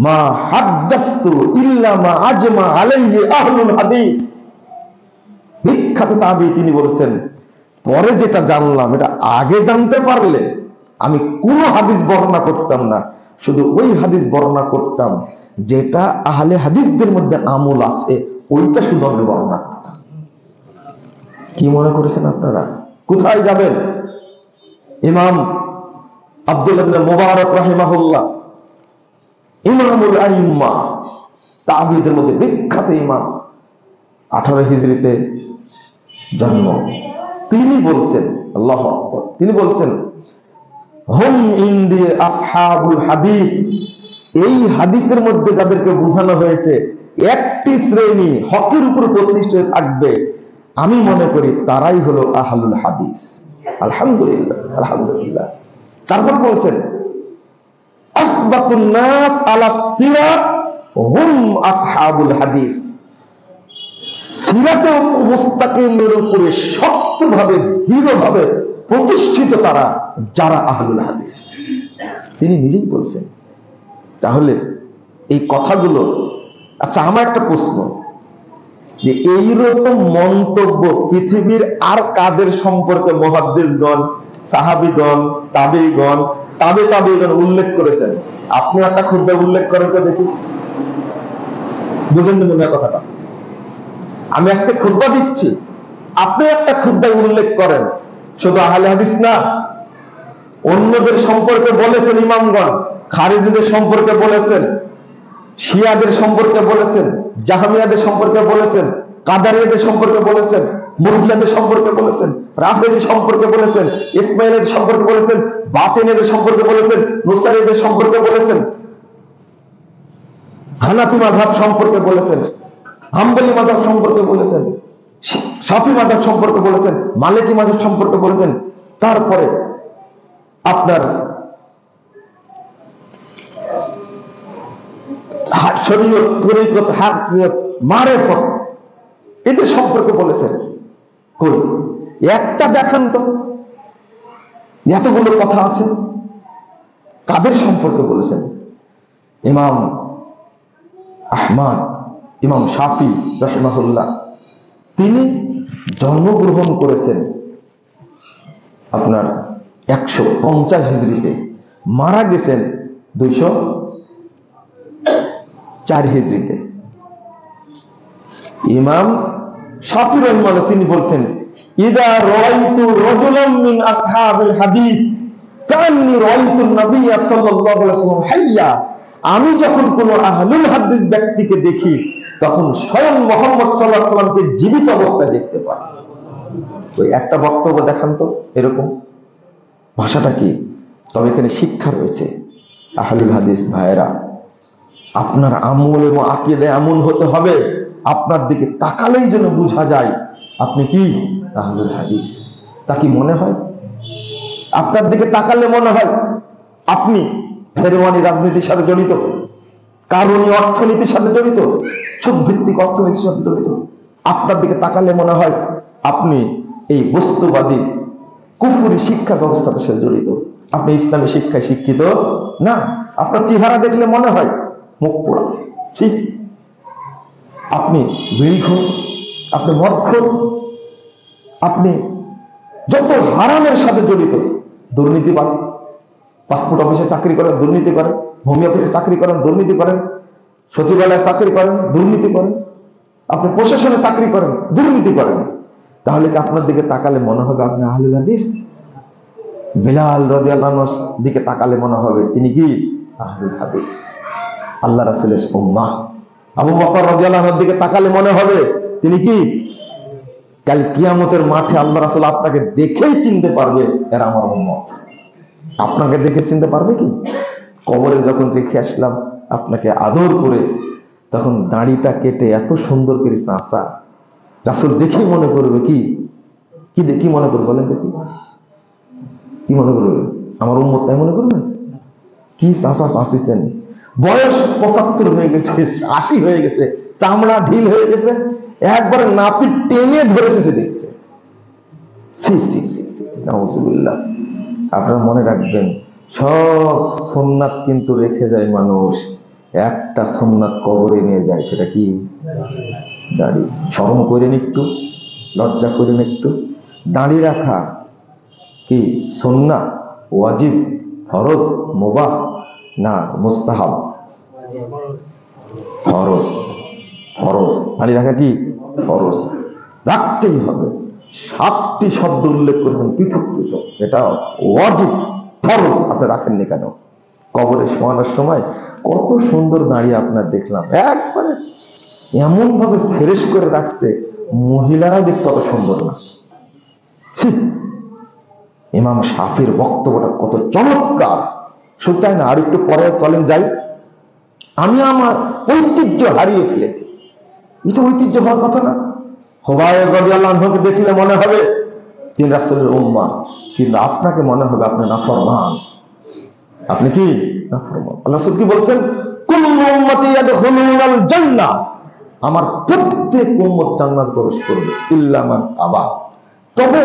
মা হাদাসতু ইল্লা মা আজমা আলাইহি আহলুল হাদিস। বিখ্যাত তাবিঈ, তিনি বলেছেন পরে যেটা জানলাম এটা আগে জানতে পারলে আমি কোনো হাদিস বর্ণনা করতাম না, শুধু ওই হাদিস বর্ণনা করতাম যেটা আহলে হাদিসদের মধ্যে আমল আছে, ওইটা শুধু আমি বর্ণনা করতাম। কি মনে করেছেন আপনারা? কোথায় যাবেন? ইমাম আব্দুল্লাহ ইবনে মুবারক রাহিমাহুল্লাহ, ইমামুল আইম্মা, তাবিঈদের মধ্যে বিখ্যাত ইমাম, 18 হিজরিতে জন্ম। তিনি বলছেন, আল্লাহু আকবার, তিনি বলছেন হুম ইনদি আসহাবুল হাদিস। এই হাদিসের মধ্যে যাদেরকে বোঝানো হয়েছে একটি শ্রেণী হকের উপর প্রতিষ্ঠিত থাকবে, আমি মনে করি তারাই হলো আহলুল হাদিস। আলহামদুলিল্লাহ, আলহামদুলিল্লাহ। তারপর বলছেন আসবাতুন নাস আলা সিরাত হুম আসহাবুল হাদিস। সিরাতে মুস্তাকিমের উপরে শক্তভাবে, দৃঢ়ভাবে প্রতিষ্ঠিত তারা যারা আহলুল হাদিস। তিনি নিজেই বলছেন। তাহলে এই কথাগুলো, আচ্ছা আমার একটা প্রশ্ন, যে এইরকম মন্তব্য পৃথিবীর আর কাদের সম্পর্কে মুহাদ্দিসগণ, সাহাবীগণ, তাবেঈগণ, তাবেঈগণ উল্লেখ করেছেন? আপনি একটা খুতবা উল্লেখ করেন তো দেখি, বুঝেন মনে হয় কথাটা? আমি আজকে খুতবা দিচ্ছি, আপনি একটা খুতবা উল্লেখ করেন, শুধু আহলে হাদিস না, অন্যদের সম্পর্কে বলেছেন ইমামগণ, খারিজিদের সম্পর্কে বলেছেন, শিয়াদের সম্পর্কে বলেছেন, জাহামিয়াদের সম্পর্কে বলেছেন, কাদারিয়াদের সম্পর্কে বলেছেন, মুরজিয়াদের সম্পর্কে বলেছেন, রাফেদের সম্পর্কে বলেছেন, ইসমাইলের সম্পর্কে বলেছেন, বাতিনের সম্পর্কে বলেছেন, নুসাইরীদের সম্পর্কে বলেছেন, হানাফি মাযহাব সম্পর্কে বলেছেন, হাম্বলি মাযহাব সম্পর্কে বলেছেন, শাফি মাযহাব সম্পর্কে বলেছেন, মালিকি মাযহাব সম্পর্কে বলেছেন। তারপরে আপনার শরীয়ত, তরিকত, হাকিকত, মারেফত এদের সম্পর্কে বলেছেন। কই একটা দেখান তো, এতগুলো কথা আছে, কাদের সম্পর্কে বলেছেন? ইমাম আহমদ, ইমাম শাফি রাহিমাহুল্লাহ, তিনি জন্মগ্রহণ করেছেন আপনার 150 হিজরিতে, মারা গেছেন 204 হিজরিতে। ইমাম শাফি রাহিমাহুল্লাহ তিনি বলছেন, ইদা রাআইতু রাজুলাম মিন আসহাবিল হাদিস কান্নী রাআইতু নবী সাল্লাল্লাহু আলাইহি ওয়াসাল্লাম হাইয়া, আমি যখন কোন আহলুল হাদিস ব্যক্তিকে দেখি তখন স্বয়ং মুহাম্মদ সাল্লাল্লাহু আলাইহি ওয়াসাল্লামকে জীবিত অবস্থায় দেখতে পাই। ওই একটা বক্তব্য দেখান তো এরকম, ভাষাটা কি? তবে এখানে শিক্ষা রয়েছে। আহলুল হাদিস ভাইয়েরা, আপনার আমল এবং আকীদা এমন হতে হবে আপনার দিকে তাকালেই যেন বোঝা যায় আপনি কি আহলুল হাদিস। তা কি মনে হয়? আপনার দিকে তাকালে মনে হয় আপনি ফেরওয়ানি রাজনীতির সাথে জড়িত, কারণী অর্থনীতির সাথে জড়িত, সুদভিত্তিক অর্থনীতির সাথে জড়িত। আপনার দিকে তাকালে মনে হয় আপনি এই বস্তুবাদী কুফরি শিক্ষা ব্যবস্থার সাথে জড়িত, আপনি ইসলামী শিক্ষায় শিক্ষিত না। আপনার চেহারা দেখলে মনে হয় মুখ পোড়া, আপনি বিড়িখোর, আপনি মদখোর, আপনি যত হারামের সাথে জড়িত, দুর্নীতিবাজ, পাসপোর্ট অফিসে চাকরি করেন, দুর্নীতি করেন, ভূমি অফিসে চাকরি করেন, দুর্নীতি করেন, সচিবালয়ে চাকরি করেন, দুর্নীতি করেন, আপনি প্রশাসনে চাকরি করেন, দুর্নীতি করেন, তাহলে কি আপনার দিকে তাকালে মনে হবে আপনি আহলুল হাদিস? বিলাল রাদিয়াল্লাহু আনহুর দিকে তাকালে মনে হবে তিনি কি আহলুল হাদিস, আল্লাহ রাসূলের উম্মাহ। আবু বকর রাদিয়াল্লাহু আনহুর দিকে তাকালে মনে হবে তিনি কি? কাল কিয়ামতের মাঠে আল্লাহ রাসূল আপনাকে দেখেই চিনতে পারবে এরা আমার উম্মত। আপনাকে দেখে চিনতে পারবে কি? কবরে যখন রেখে আসলাম আপনাকে আদর করে, তখন দাড়িটা কেটে এত সুন্দর করে চাঁচা, রাসূল দেখে মনে করবে কি কি দেখি মনে করবে? বলেন দেখি, কি মনে করবে? আমার উম্মত তাই মনে করবে? কি চাঁচা চাঁচিছেন, বয়স 75 হয়ে গেছে, 80 হয়ে গেছে, চামড়া ঢিল হয়ে গেছে, একবার নাপি টেনে ধরেছে সে দিচ্ছে। নাউজুবিল্লাহ। আপনারা মনে রাখবেন, সব সুন্নাত কিন্তু রেখে যায় মানুষ, একটা সুন্নাত কবরে নিয়ে যায়, সেটা কি? দাড়ি। শরম করেন একটু, লজ্জা করেন একটু। দাড়ি রাখা কি সুন্নাত, ওয়াজিব, ফরজ, মুবাহ না মুস্তাহাব? ফরজ। ফরজ দাড়ি রাখা কি ফরজ, রাখতেই হবে। 7টি শব্দ উল্লেখ করেছেন পৃথক পৃথক, এটা ওয়াজিব, ফরজ। আপনি রাখেননি কেন? কবরে শোয়ানোর সময় কত সুন্দর দাঁড়িয়ে আপনার দেখলাম, একবারে এমন ভাবে ফ্রেশ করে রাখছে, মহিলারা দেখতে কত সুন্দর না। ইমাম শাফির বক্তব্যটা কত চমৎকার, শুধু তাই না, আর একটু পরে চলেন যাই। আমি আমার ঐতিহ্য হারিয়ে ফেলেছি, এটা ঐতিহ্য হওয়ার কথা না। হুবায়ব রাদিয়াল্লাহু আনহুকে দেখলে মনে হবে তিনি রাসূলের উম্মাহ, কিন্তু আপনাকে মনে হবে আপনি নাফরমান। আপনি কি নাফরমান? আল্লাহ রাসূল কি বলছেন? কুল্লু উম্মতি ইয়াদখুলুনাল জান্নাহ, আমার প্রত্যেক উম্মত জান্নাত প্রবেশ করবে, ইল্লা মান আবা, তবে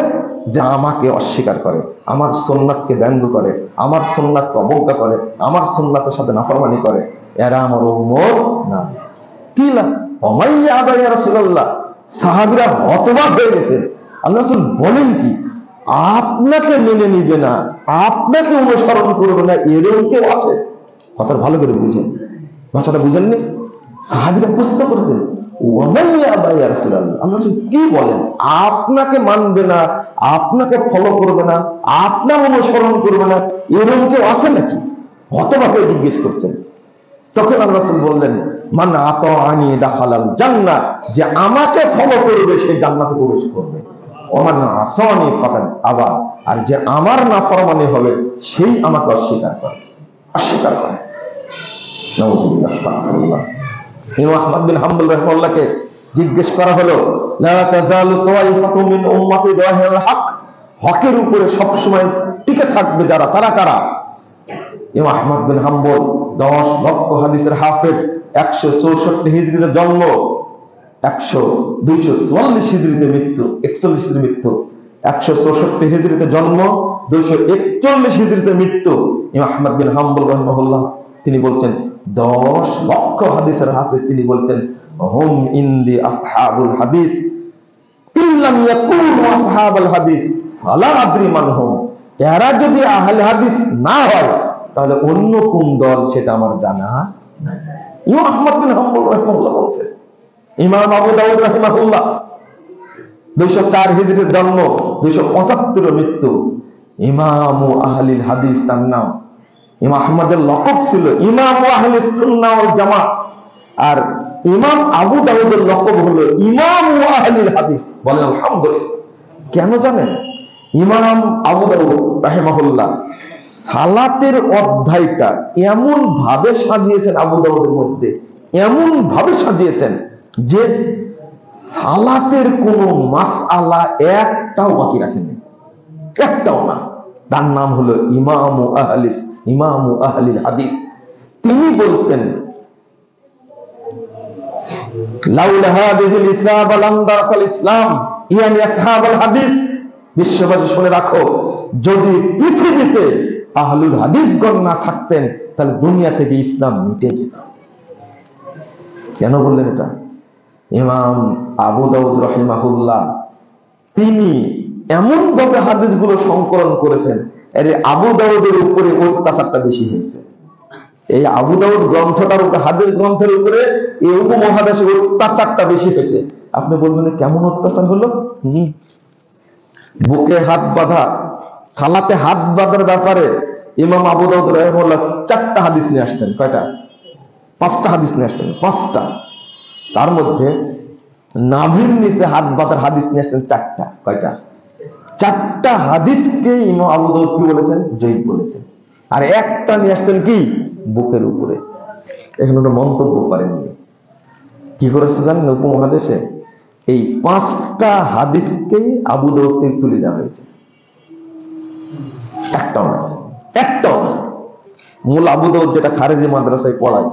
যে আমাকে অস্বীকার করে, আমার সুন্নাতকে ব্যঙ্গ করে, আমার সুন্নাতকে অবজ্ঞা করে, আমার সুন্নাতের সাথে নাফরমানি করে, এরা আমার উম্মত না। কি না ওমাইয়া আবা ইয়া রাসূলুল্লাহ, সাহাবীরা হতবাক হয়ে গেছেন। আল্লাহ রাসূল বলেন কি? আপনাকে মেনে নিবে না, আপনাকে অনুসরণ করবে না, এরকম কেউ আছে? কথা ভালো করে বুঝেন, ভাষাটা বুঝেননি? সাহাবীরা প্রশ্ন করেছেন, আল্লাহ কি বলেন? আপনাকে মানবে না, আপনাকে ফলো করবে না, আপনার অনুসরণ করবে না, এরকম কেউ আছে নাকি? হতভাবে জিজ্ঞেস করছেন। তখন আল্লাহ রাসূল বললেন, মান আতাআনি দাখালাল জান্নাহ, যে আমাকে ফলো করবে সে জান্নাতে প্রবেশ করবে। ওমান আসানি ফাকাদ আবা, আর যে আমার নাফরমানি হবে সেই আমাকে অস্বীকার করে। নাউযুবিল্লাহ, আস্তাগফিরুল্লাহ। ইমাম আহমদ বিন হাম্বল রাহিমাহুল্লাহকে জিজ্ঞেস করা হলো, লা তাযালু তাওয়াইফাতু মিন উম্মতি যাহিরুল হক, হকের উপরে সবসময় টিকে থাকবে যারা, তারা কারা? ইমাম আহমদ বিন হাম্বল 10 লক্ষ হাদিসের হাফেজ, 164 হিজরিতে জন্ম, 244 হিজরিতে মৃত্যু, 41 হিজরিতে মৃত্যু, 164 হিজরিতে জন্ম, 241 হিজরিতে মৃত্যু। ইমাম আহমদ বিন হাম্বল রাহিমাহুল্লাহ তিনি বলছেন 10 লক্ষ হাদিসের হাফেজ, তিনি বলছেন হুম ইনদি আসহাবুল হাদিস ইল্লাম ইয়াকুনু আসহাবুল হাদিস ফালা আদরি মান হুম, এরা যদি আহলে হাদিস না হয় তাহলে অন্য কোন দল সেটা আমার জানা নাই। ইমাম আহমদ বিন হাম্বল রাহিমাহুল্লাহ বলছেন। ইমাম আবু দাউদ রাহিমাহুল্লাহ 204 হিজরির জন্ম, 275 মৃত্যু, ইমামু আহলিল হাদিস তার নাম। ইমাম আহমদের লকব ছিল ইমামু আহলিস সুন্নাহ ওয়াল জামাত, আর ইমাম আবু দাউদের লকব হলো ইমামু আহলিল হাদিস। বলেন আলহামদুলিল্লাহ। কেন জানেন? ইমাম আবু দাউদ রাহিমাহুল্লাহ সালাতের অধ্যায়টা এমন ভাবে সাজিয়েছেন, আবু দাউদের মধ্যে এমন ভাবে সাজিয়েছেন যে সালাতের কোন মাসআলা একটাও বাকি রাখেননি, একটাও না। তার নাম হলো ইমামু আহলিল হাদিস। তিনি বলছেন, লাউলা হাদিহিল ইসলাম লাম দারাসাল ইসলাম ইয়ানি আসহাবুল হাদিস। বিশ্ববাসী শুনে রাখো, যদি পৃথিবীতে আহলুল হাদিসগণ না থাকতেন তাহলে দুনিয়া থেকে ইসলাম মিটে যেত। কেন বললেন এটা? ইমাম আবু দাউদ রাহিমাহুল্লাহ তিনি এমন ভাবে হাদিসগুলো সংকলন করেছেন, এর আবু দাউদের উপরে অত্যাচারটা বেশি হয়েছে। এই আবু দাউদ গ্রন্থটার উপরে, হাদিস গ্রন্থের উপরে এই উপমহাদেশের অত্যাচারটা বেশি হয়েছে। আপনি বলবেন কেমন অত্যাচার হলো? বুকে হাত বাঁধা, সালাতে হাত বাঁধার ব্যাপারে ইমাম আবু দাউদ রাহিমাহুল্লাহ 4টা হাদিস নিয়ে আসছেন। কয়টা? 5টা হাদিস নিয়ে আসছেন, 5টা। তার মধ্যে নাভির নিচে হাত বাঁধার হাদিস নিয়ে আসছেন 4টা। কয়টা? 4টা হাদিসকে ইমাম আবু দাউদ কি বলেছেন? জয়ীফ বলেছেন। আর একটা নিয়ে আসছেন কি? বুকের উপরে। এখানে একটা মন্তব্য করেননি। কি করেছে জানেন? উপমহাদেশে এই 5টা হাদিসকেই আবু দাউদ থেকে তুলে দেওয়া হয়েছে, একটাও না, একটাও না। মূল আবু দাউদ যেটা খারেজি মাদ্রাসায় পড়ায়,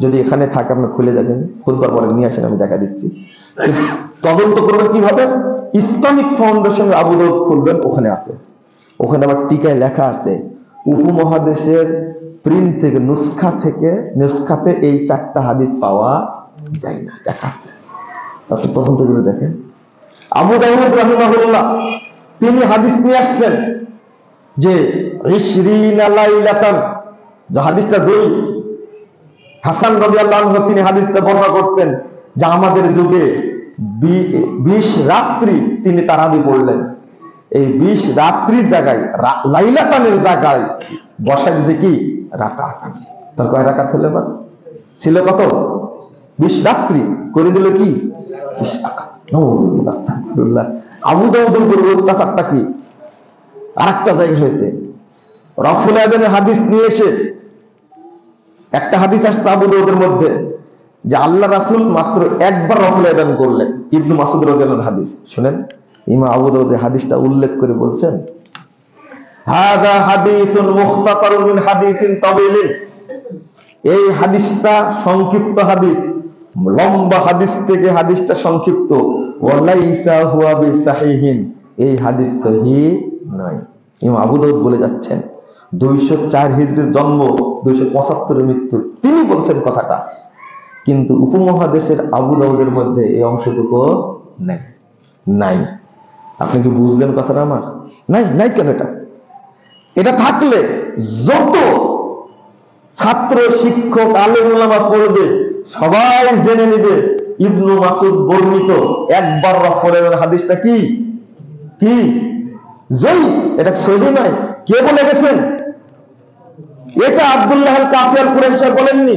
যদি এখানে থাকে আপনি খুলে যাবেন, খুলবার পরে নিয়ে আসেন, আমি দেখা দিচ্ছি। তদন্ত করবেন কিভাবে? ইসলামিক ফাউন্ডেশন আবু দাউদ খুলবেন, ওখানে আছে। ওখানে আবার টিকায় লেখা আছে উপমহাদেশের প্রিন্ট থেকে, নুসখাতে এই 4টা হাদিস পাওয়া যায় না, লেখা আছে। আপনি তদন্ত করে দেখেন। আবু দাউদ রাহিমাহুল্লাহ তিনি হাদিস নিয়ে আসছেন যে 20 লাইলাতান, যে হাদিসটা জয়ীফ। হাসান রাদিয়াল্লাহু আনহু তিনি হাদিসটা বর্ণনা করতেন যে আমাদের যুগে 20 রাত্রি তিনি তারাবি পড়লেন। এই 20 রাত্রির জায়গায়, লাইলাতানের জায়গায় বসাই দিয়েছে কি? রাকাত। তার কয় রাকাত হলো? এবার ছিল কত? 20 রাত্রি করে দিল কি? 20 রাকাত। নাউযুবিল্লাহ, আস্তাগফিরুল্লাহ। আবু দাউদের উপর অত্যাচারটা কি আরেকটা জায়গায় হয়েছে। রফুল আযানের হাদিস নিয়ে এসে একটা হাদিস আসছে আবু দাউদের মধ্যে যে আল্লাহ রাসূল মাত্র একবার রফুল আযান করলেন। ইবনে মাসউদ রাদিয়াল্লাহু আনহু হাদিস শুনেন। ইমাম আবু দাউদ হাদিসটা উল্লেখ করে বলছেন, হাদা হাদিসুন মুখতাসারুন মিন হাদিসিন তাওয়িলিন। এই হাদিসটা সংক্ষিপ্ত হাদিস, লম্বা হাদিস থেকে হাদিসটা সংক্ষিপ্ত। ওয়ালাইসা হুয়া বিসাহিহিন, এই হাদিস সহিহ নয়। ইমাম আবু দাউদ বলে যাচ্ছেন 204 হিজরির জন্ম, 275 মৃত্যু। তিনি বলছেন কথাটা, কিন্তু উপমহাদেশের আবু দাউদের মধ্যে এই অংশটুকু নাই, নাই। আপনি কি বুঝলেন কথাটা আমার? নাই, নাই কেন? এটা থাকলে যত ছাত্র, শিক্ষক, আলেম ওলামা পড়বে সবাই জেনে নিবে ইবনু মাসউদ বর্ণিত একবার রফলের হাদিসটা কি কি জয়ী, এটা সহিহ নয়। কে বলে গেছেন? এটা আব্দুল্লাহ আল কাফি আল কুরাইশি সাহেব বলেননি,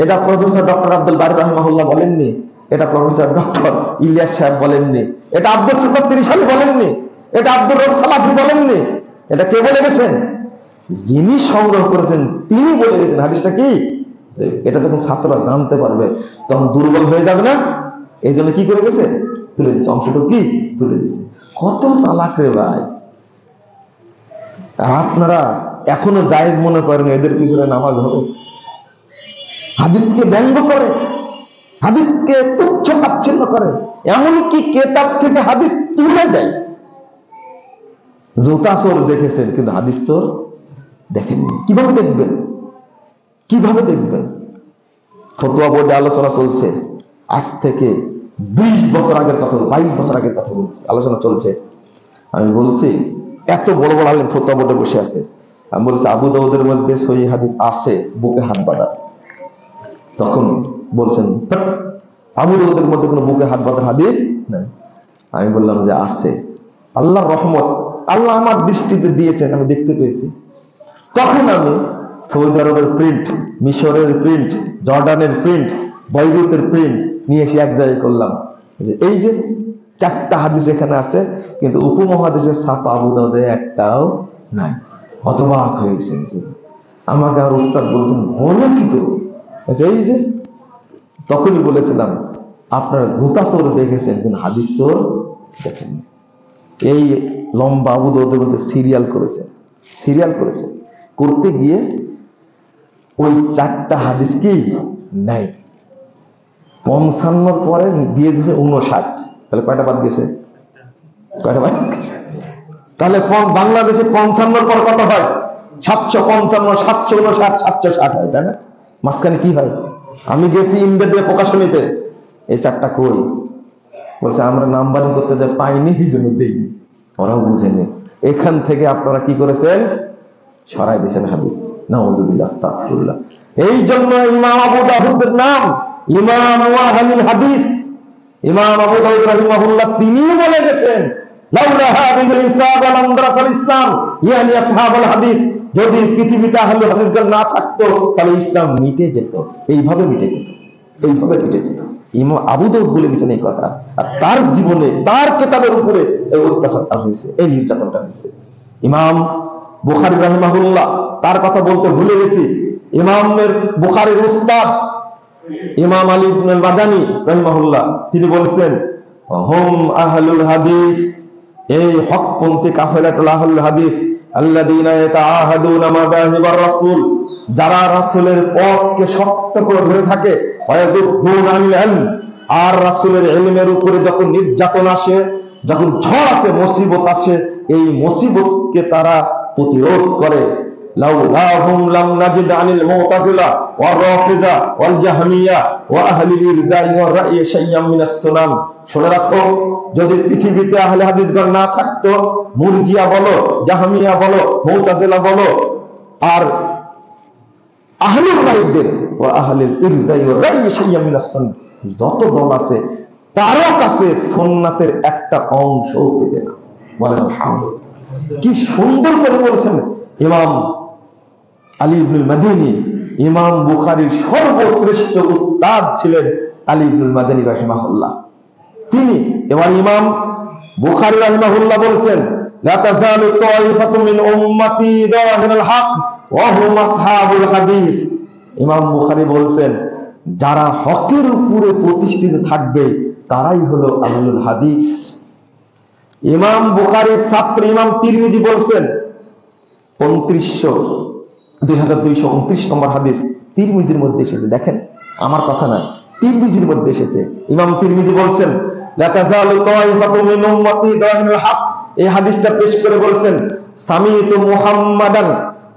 এটা প্রফেসর ডক্টর আব্দুল বারী রাহিমাহুল্লাহ বলেননি, এটা প্রফেসর ডক্টর ইলিয়াস সাহেব বলেননি, এটা আব্দুল সাত্তার তিরিশালী বলেননি, এটা আব্দুর রব সালাফি বলেননি। এটা কে বলে গেছেন? যিনি সংগ্রহ করেছেন তিনি বলে গেছেন হাদিসটা কি। এটা যখন ছাত্ররা জানতে পারবে তখন দুর্বল হয়ে যাবে না, এই জন্য কি করে গেছে, তুলে দিচ্ছে, অংশটা কি তুলে দিচ্ছে। কত চালাক রে ভাই। আর আপনারা এখনো জায়েজ মনে করেন এদের পিছনে নামাজ হবে। হাদিসকে ব্যঙ্গ করে, হাদিসকে তুচ্ছ তাচ্ছিল্য করে, এমনকি কেতাব থেকে হাদিস তুলে দেয়। জুতা চোর দেখেছেন কিন্তু হাদিস চোর দেখেননি। কিভাবে দেখবেন? কিভাবে দেখবেন? ফতোয়া বোর্ডে আলোচনা চলছে, আজ থেকে 20 বছর আগের কথা, 22 বছর আগের কথা বলছি, আলোচনা চলছে। আমি বলছি এত বড় বড় আলেম ফতোয়া বোর্ডে বসে আছে, আমি বলছি আবু দাউদের মধ্যে সহিহ হাদিস আছে, বুকে হাত বাঁধা। তখন বলছেন আবু দাউদের মধ্যে কোনো বুকে হাত বাঁধার হাদিস নাই। আমি বললাম যে আছে, আল্লাহর রহমত, আল্লাহ আমার দৃষ্টিতে দিয়েছেন, আমি দেখতে পেয়েছি। তখন আমি সৌদি আরবের প্রিন্ট, মিশরের প্রিন্ট, জর্ডানের প্রিন্ট, বৈরুতের প্রিন্ট নিয়ে এসে এক জায়গায় করলাম যে এই যে 4টা হাদিস এখানে আছে, কিন্তু উপমহাদেশের ছাপা আবু দাউদে একটাও নাই। হতবাক হয়ে গেছেন। আমাকে আর উস্তাদ বলেছেন বলো কি তো, এই যে তখনই বলেছিলাম আপনারা জুতা চোর দেখেছেন কিন্তু হাদিস চোর দেখেননি। এই লম্বা আবু দাউদের মধ্যে সিরিয়াল করেছে, করতে গিয়ে ওই 4টা হাদিস কি নাই, 55 পরে দিয়ে দিয়েছে 59। তাহলে কয়টা বাদ গেছে? তাহলে বাংলাদেশে 55 পর কত হয়? 755, 759, 760 হয়, তাই না? মাঝখানে কি হয়? আমি গেছি ইমদাদিয়া প্রকাশনীতে, এই 4টা কই? বলছে আমরা নাম্বারিং করতে যাই, পাইনি, এই জন্য দেইনি। ওরাও বুঝেনি। এখান থেকে আপনারা কি করেছেন? সরাই দিয়েছেন হাদিস। নাউযুবিল্লাহ, আস্তাগফিরুল্লাহ। এই জন্য ইমাম আবু দাউদের নাম ইমাম আহলুল হাদিস। ইমাম আবু দাউদ রাহিমাহুল্লাহ তিনি বলে গেছেন লাউলা হাদিসুল ইসলাম ওয়া লাম দারাসাল ইসলাম ইয়ানি আসহাবুল হাদিস, যদি পৃথিবীতে আহলুল হাদিসগণ না থাকতো তাহলে ইসলাম মিটে যেত, এইভাবে মিটে যেত। ইমাম আবু দাউদ বলে গেছেন এই কথা, আর তার জীবনে, তার কিতাবের উপরে এই অত্যাচারটা হয়েছে, এই নির্যাতনটা হয়েছে। ইমাম বুখারী রাহিমাহুল্লাহ, তার কথা বলতে ভুলে গেছি, ইমামের বুখারীর উস্তাদ ইমাম আলী ইবনুল মাদানী রাহিমাহুল্লাহ তিনি বলেছেন হুম আহলুল হাদিস, এই হকপন্থী কাফেলাতুল আহলুল হাদিস আল্লাযীনা ইয়াতাআহাদুনা মাযাহিবার রাসূল, যারা রাসূলের পথকে শক্ত করে ধরে থাকে, ওয়ায়াদুবুনা আনিল ইলম, আর রাসূলের ইলমের উপরে যখন নির্যাতন আসে, যখন ঝড় আসে, মুসিবত আসে, এই মুসিবতকে তারা প্রতিরোধ করে। লাউলাহুম লাম নাজিদ আনিল মুতাজিলা ওয়ার রাফিজা ওয়াল জাহমিয়া ওয়া আহলিল ইরজাই ওয়ার রাই শাইয়াম মিনাস সুনান। শুনে রাখো, যদি পৃথিবীতে আহলে হাদিসগণ না থাকতো, মুরজিয়া বলো, জাহমিয়া বলো, মুতাজিলা বলো, আর আহলুল রাইদের ওয়া আহলিল ইরজাই ওয়ার রাই শাইয়াম মিনাস সুনান, যত দল আছে কারো কাছে সুন্নাতের একটা অংশও পেতে না। বলেন আলহামদুলিল্লাহ। কি সুন্দর করে বলেছেন ইমাম আলী ইবনুল মাদানী। ইমাম বুখারীর সর্বশ্রেষ্ঠ উস্তাদ ছিলেন আলী ইবনুল মাদানী রাহিমাহুল্লাহ। তিনি এবার ইমাম বুখারী রাহিমাহুল্লাহ বলেছেন লা তাযালু তাইফাতু মিন উম্মতি যাহিরুল হক ওয়া হুম আসহাবুল হাদিস। ইমাম বুখারী বলেছেন যারা হকের উপরে প্রতিষ্ঠিত থাকবে তারাই হলো আহলুল হাদিস। ইমাম বুখারীর ছাত্র ইমাম তিরমিজি বলেছেন 2229 নম্বর হাদিস তিরমিজির মধ্যে এসেছে। দেখেন, আমার কথা নয়, তিরমিজির মধ্যে এসেছে। ইমাম তিরমিজি বলছেন লা তাযালু তাইফাতু মিন উম্মতি যাহিরুল হক, এই হাদিসটা পেশ করে বলেছেন সামিতু মুহাম্মাদান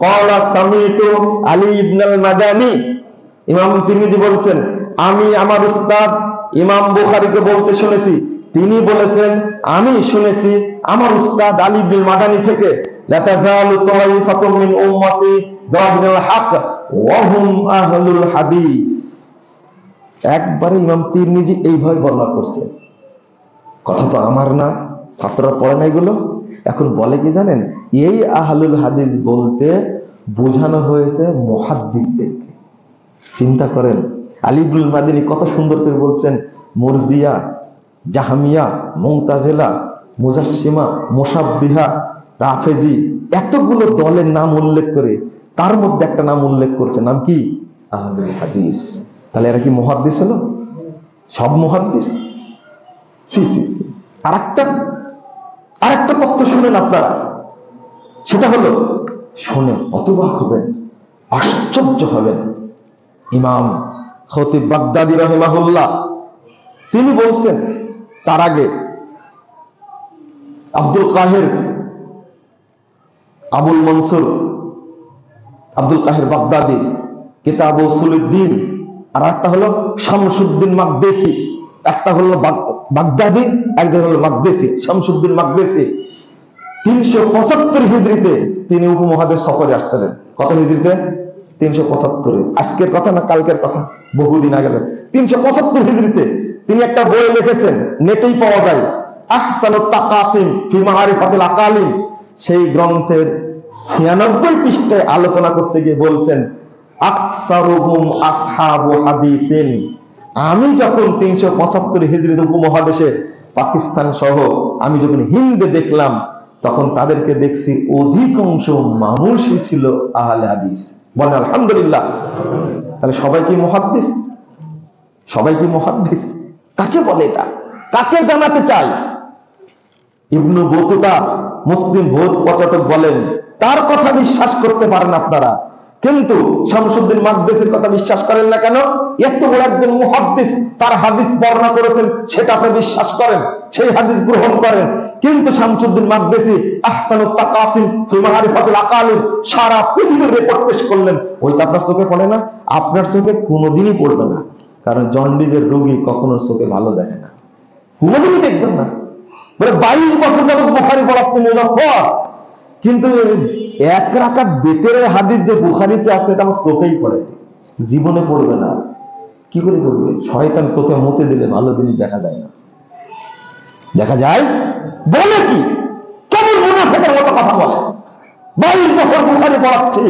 ক্বালা সামিতু আলী ইবনুল মাদানী। ইমাম তিরমিজি বলছেন আমি আমার উস্তাদ ইমাম বুখারীকে বলতে শুনেছি, তিনি বলেছেন আমি শুনেছি আমার উস্তাদ আলী ইবনুল মাদানী থেকে লা তাযালু তাইফাতু মিন উম্মতি যাহিরুল হক ওয়া হুম আহলুল হাদিস। একবারে ইমাম তিরমিজি এইভাবে বর্ণনা করছে। কথা তো আমার না, ছাত্ররা পড়ে না এগুলো। এখন বলে কি জানেন, এই আহলুল হাদিস বলতে বোঝানো হয়েছে মুহাদ্দিসদেরকে। চিন্তা করেন, আলী ইবনুল মাদিনী কত সুন্দর করে বলছেন, মুরজিয়া, জাহমিয়া, মুতাজিলা, মুজাসসিমা, মুশাব্বিহা, রাফেজি, এতগুলো দলের নাম উল্লেখ করে তার মধ্যে একটা নাম উল্লেখ করছে, নাম কি? আহলুল হাদিস। তাহলে এরা কি মুহাদ্দিস হলো? সব মুহাদ্দিস? সি সি সি। আরেকটা তথ্য শুনেন আপনারা, সেটা হলো, শুনে অবাক হবেন, আশ্চর্য হবেন। ইমাম খতিব বাগদাদি রাহিমাহুল্লাহ তিনি বলছেন, তার আগে আব্দুল কাহের আবুল মনসুর আব্দুল কাহের বাগদাদি কিতাব উসুলুদ্দিন, আর একটা হলো শামসুদ্দিন মাকদেসি, একটা হলো বাগদাদি, একজন হলো মাকদেসি, শামসুদ্দিন মাকদেসি। 375 হিজরিতে তিনি উপমহাদেশ সফরে আসছিলেন। কত হিজরিতে? 375। আজকের কথা না কালকের কথা, বহুদিন আগে। 375 হিজরিতে তিনি একটা বই লিখেছেন, নেটেই পাওয়া যায়, আহসানুত তাকাসিম ফি মাআরিফাতিল আকালিম। সেই গ্রন্থের 96 পৃষ্ঠায় আলোচনা করতে গিয়ে বলছেন, আকসারুহুম আসহাবু হাদিসিন। আমি যখন 375 হিজরিতে উপমহাদেশে পাকিস্তান সহ আমি যখন হিন্দে দেখলাম, তখন তাদেরকে দেখছি অধিকাংশ মানুষই ছিল আহলে হাদিস। বলেন আলহামদুলিল্লাহ। তাহলে সবাই কি মুহাদ্দিস? সবাই কি মুহাদ্দিস? কাকে বলে এটা? কাকে জানাতে চাই? ইবনু বতুতা মুসলিম ভূত পর্যটক বলেন, তার কথা বিশ্বাস করতে পারেন আপনারা, কিন্তু শামসুদ্দিন মাকদেসির কথা বিশ্বাস করেন না কেন? এত বড় একজন মুহাদ্দিস, তার হাদিস বর্ণনা করেছেন, সেটা আপনি বিশ্বাস করেন, সেই হাদিস গ্রহণ করেন। কিন্তু শামসুদ্দিন মাকদেসি আহসানুত তাকাসিম ফি মাআরিফাতিল আকালিম সারা পৃথিবীর রিপোর্ট পেশ করলেন, ওইটা আপনার চোখে পড়ে না? আপনার চোখে কোনোদিনই পড়বে না, কারণ জন্ডিসের রোগী কখনো চোখে ভালো দেখে না, কোনোদিনই দেখবেন না। বলে 22 বছর যাবত বুখারী পড়াচ্ছেন মুজাফফর, কিন্তু এক রাকাত বেতের হাদিস যে বুখারীতে আছে এটা আমার চোখেই পড়ে, জীবনে পড়বে না। কি করে পড়বে? শয়তান চোখে মুতে দিলে ভালো জিনিস দেখা যায় না। দেখা যায় বলে কি, কেমন মুনাফিকের মতো কথা বলে। 22 বছর বুখারী পড়াচ্ছে,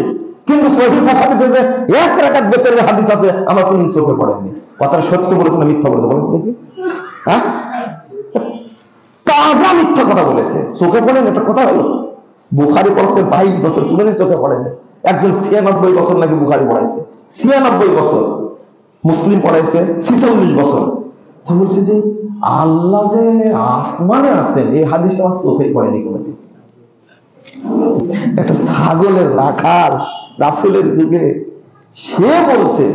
কিন্তু সহিহ বুখারীতে যে এক রাকাত বেতের হাদিস আছে আমার কোনো চোখে পড়েনি। কথাটা সত্য বলেছে না মিথ্যা বলেছে? বলেন দেখি। হ্যাঁ, তাজা মিথ্যা কথা বলেছে, চোখে পড়েন, এটা কথা হলো? বুখারী পড়ছে 22 বছর, কোনোদিন চোখে পড়েনি। একজন 96 বছর নাকি বুখারী পড়াইছে, 96 বছর। মুসলিম পড়াইছে 46 বছর। তো বলছে যে আল্লাহ যে আসমানে আছেন, এই হাদিসটা আমার চোখে পড়েনি কোনোদিন। একটা ছাগলের রাখাল রাসূলের যুগে সে বলছে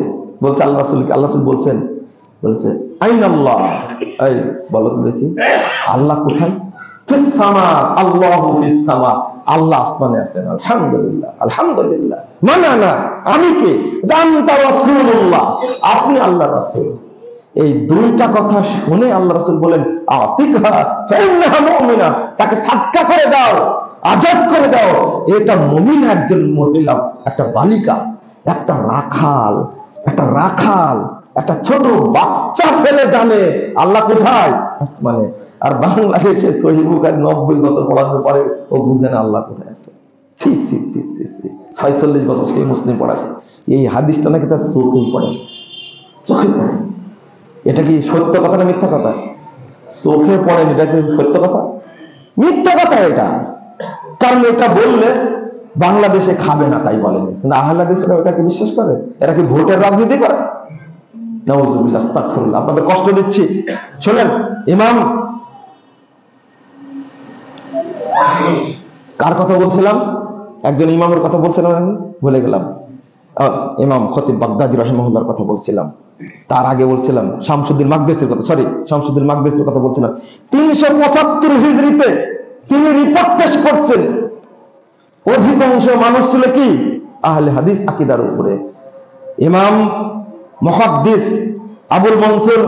আল্লাহ রাসূলকে, আল্লাহ রাসূল বলছেন, বলছে আইনাল্লাহ, এই বলো তো দেখি আল্লাহ কোথায়? ফিস সামা, আল্লাহু ফিস সামা, আল্লাহ আসমানে আছেন। আলহামদুলিল্লাহ, আলহামদুলিল্লাহ। মানা না, আমি কে? জানতা রাসূলুল্লাহ, আপনি আল্লাহর রাসূল। এই দুইটা কথা শুনে আল্লাহ রাসূল বলেন, আতিকহা ফাইন্নাহা মুমিনা, তাকে সাদকা করে দাও, আজাদ করে দাও। এটা মুমিন, একজন মহিলা, একটা বালিকা, একটা রাখাল, একটা ছোট বাচ্চা ছেলে জানে আল্লাহ কোথায়? আসমানে। আর বাংলাদেশে সহিহ বুখারী 90 বছর পড়ানোর পরে ও বুঝে না আল্লাহ কোথায় আছে। 46 বছর সেই মুসলিম পড়াছে, এই হাদিসটা নাকি তার চোখেই পড়ে, চোখে পড়ে। এটা কি সত্য কথা না মিথ্যা কথা? চোখে পড়েনি, এটা কি সত্য কথা? মিথ্যা কথা এটা। কারণ এটা বললে বাংলাদেশে খাবে না তাই বলেন, কিন্তু আহলে হাদিসরা এটাকে বিশ্বাস করে। এরা কি ভোটের রাজনীতি করে? নাউযুবিল্লাহ, আস্তাগফিরুল্লাহ। আপনাদের কষ্ট দিচ্ছি, শুনেন। ইমাম, কার কথা বলছিলাম? একজন ইমামের কথা বলছিলাম, আমি ভুলে গেলাম। ইমাম খতিব বাগদাদি রাহিমাহুল্লাহর কথা বলছিলাম। তার আগে বলছিলাম শামসুদ্দিন মাকদেসির কথা, শামসুদ্দিন মাকদেসির কথা বলছিলাম। 375 হিজরিতে তিনি রিপোর্ট পেশ করছেন, অধিকাংশ মানুষ ছিল কি? আহলে হাদিস আকীদার উপরে। ইমাম মুহাদ্দিস আবুল মনসুর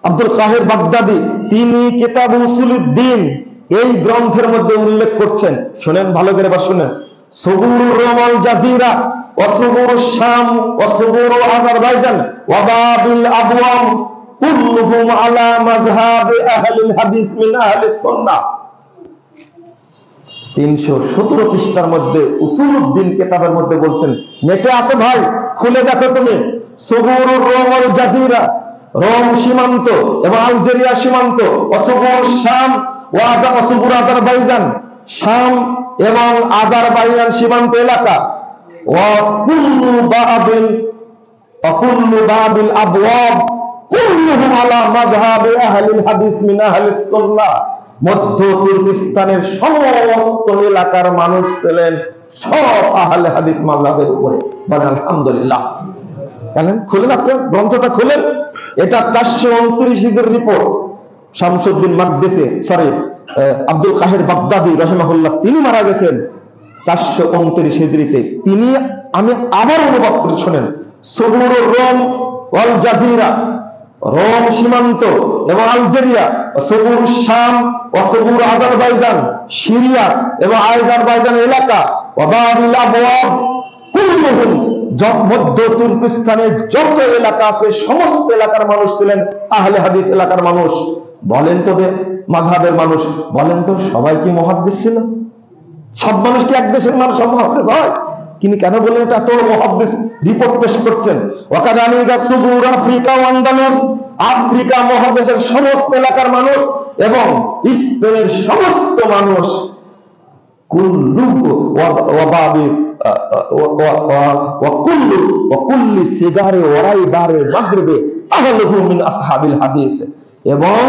আব্দুল কাহের বাগদাদি তিনি কিতাব উসুলুদ্দিন এই গ্রন্থের মধ্যে উল্লেখ করছেন, শুনেন ভালো করে বা শুনেন, সগুরুর রমাল জাজিরা وصبور الشام وصبور أذربيجان وباب الأبواب كلهم على مذهب أهل الحديث من أهل السنة 317 পৃষ্ঠার মধ্যে উসুলুদ্দিন কিতাবের মধ্যে বলছেন, নেটে আছে ভাই, খুলে দেখো তুমি, সুবুরুর রোম ওয়াল জাজিরা, রোম সীমান্ত এবং আলজেরিয়া সীমান্ত, ওয়াসুবুর শাম ওয়াসুবুর আজারবাইজান, শাম এবং আজারবাইজান সীমান্ত এলাকা, ওয়া কুল্লু বাবিল আবওয়াব কুল্লুহুম আলা মাযহাবি আহলিল হাদিস মিন আহলিস সুন্নাহ। মধ্য তুর্কিস্তানের সমস্ত এলাকার মানুষ ছিলেন সব আহলে হাদিস মাযহাবের উপরে। বলেন আলহামদুলিল্লাহ। জানেন, খুলেন আপনার গ্রন্থটা খুলেন, এটা 429 হিজরির রিপোর্ট। শামসুদ্দিন মাকদিসি আব্দুল কাহির বাগদাদি রাহিমাহুল্লাহ, তিনি মারা গেছেন 429 হিজরিতে। তিনি, আমি আবার অনুবাদ করে শোনেন, সুবুরুর রোম ওয়াল জাজিরা, রোম সীমান্ত এবং আলজেরিয়া, সুবুর শাম ওয়াসুবুর আজারবাইজান, সিরিয়া এবং আজারবাইজান এলাকা, ওয়াবাবিল আবওয়াব কুল্লুহুম, মধ্য তুর্কিস্তানের যত এলাকা আছে সমস্ত এলাকার মানুষ ছিলেন আহলে হাদিস এলাকার মানুষ। বলেন তো মাযহাবের মানুষ, বলেন তো সবাই কি মুহাদ্দিস ছিল? সব মানুষ কি এক দেশের মানুষ সব মুহাদ্দিস হয়? তিনি কেন বলেন এটা এত মুহাদ্দিস রিপোর্ট পেশ করছেন? ওয়াকাদানিকা সুবুর আফ্রিকা ও আন্দালুস, আফ্রিকা মহাদেশের সমস্ত এলাকার মানুষ এবং স্পেনের সমস্ত মানুষ, কুল্লু ওয়াবাবি ওয়াকুল্লি সিগারে ওয়ারাইবারে মাগরিবে আহলুহু মিন আসহাবিল হাদিস, এবং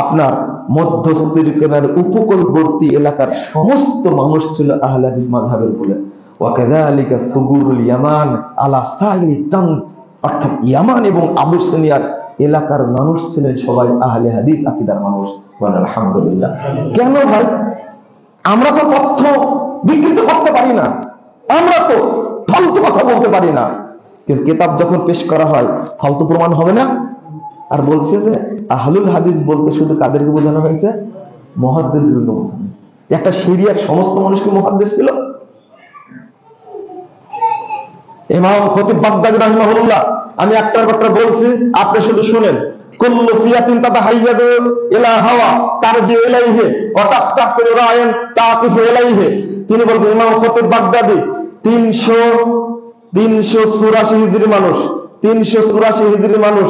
আপনার মধ্যস্থিরকার উপকূলবর্তী এলাকার সমস্ত মানুষ ছিল আহলে হাদিস মাযহাবের বলে। ওয়াকাযালিকা সুবুরুল ইয়ামান আলা সাইরি জান, অর্থাৎ ইয়ামান এবং আবুসিনিয়ার এলাকার মানুষ ছিলেন সবাই আহলে হাদিস আকীদার মানুষ। বলেন আলহামদুলিল্লাহ। কেন ভাই? আমরা তো তথ্য বিকৃত করতে পারি না, আমরা তো ফালতু কথা বলতে পারি না, কিন্তু কিতাব যখন পেশ করা হয় ফালতু প্রমাণ হবে না। আর বলছে যে আহলুল হাদিস বলতে শুধু কাদেরকে বোঝানো হয়েছে? মুহাদ্দিসগুলোকে বোঝানো। একটা সিরিয়ার সমস্ত মানুষকে মুহাদ্দিস ছিল? ইমাম খতিব বাগদাদি রাহিমাহুল্লাহ, আমি একটার কথা বলছি, আপনি শুধু শুনেন। কুল্লু ফিয়াতিন তাতাহাইয়াদু ইলা হাওয়া তারজি ইলাইহি ওয়া তাস্তাহসিনু রায়ান তাকিফু ইলাইহি। তিনি বলছেন, ইমাম খতিব বাগদাদি 384 হিজরি মানুষ, 384 হিজরি মানুষ,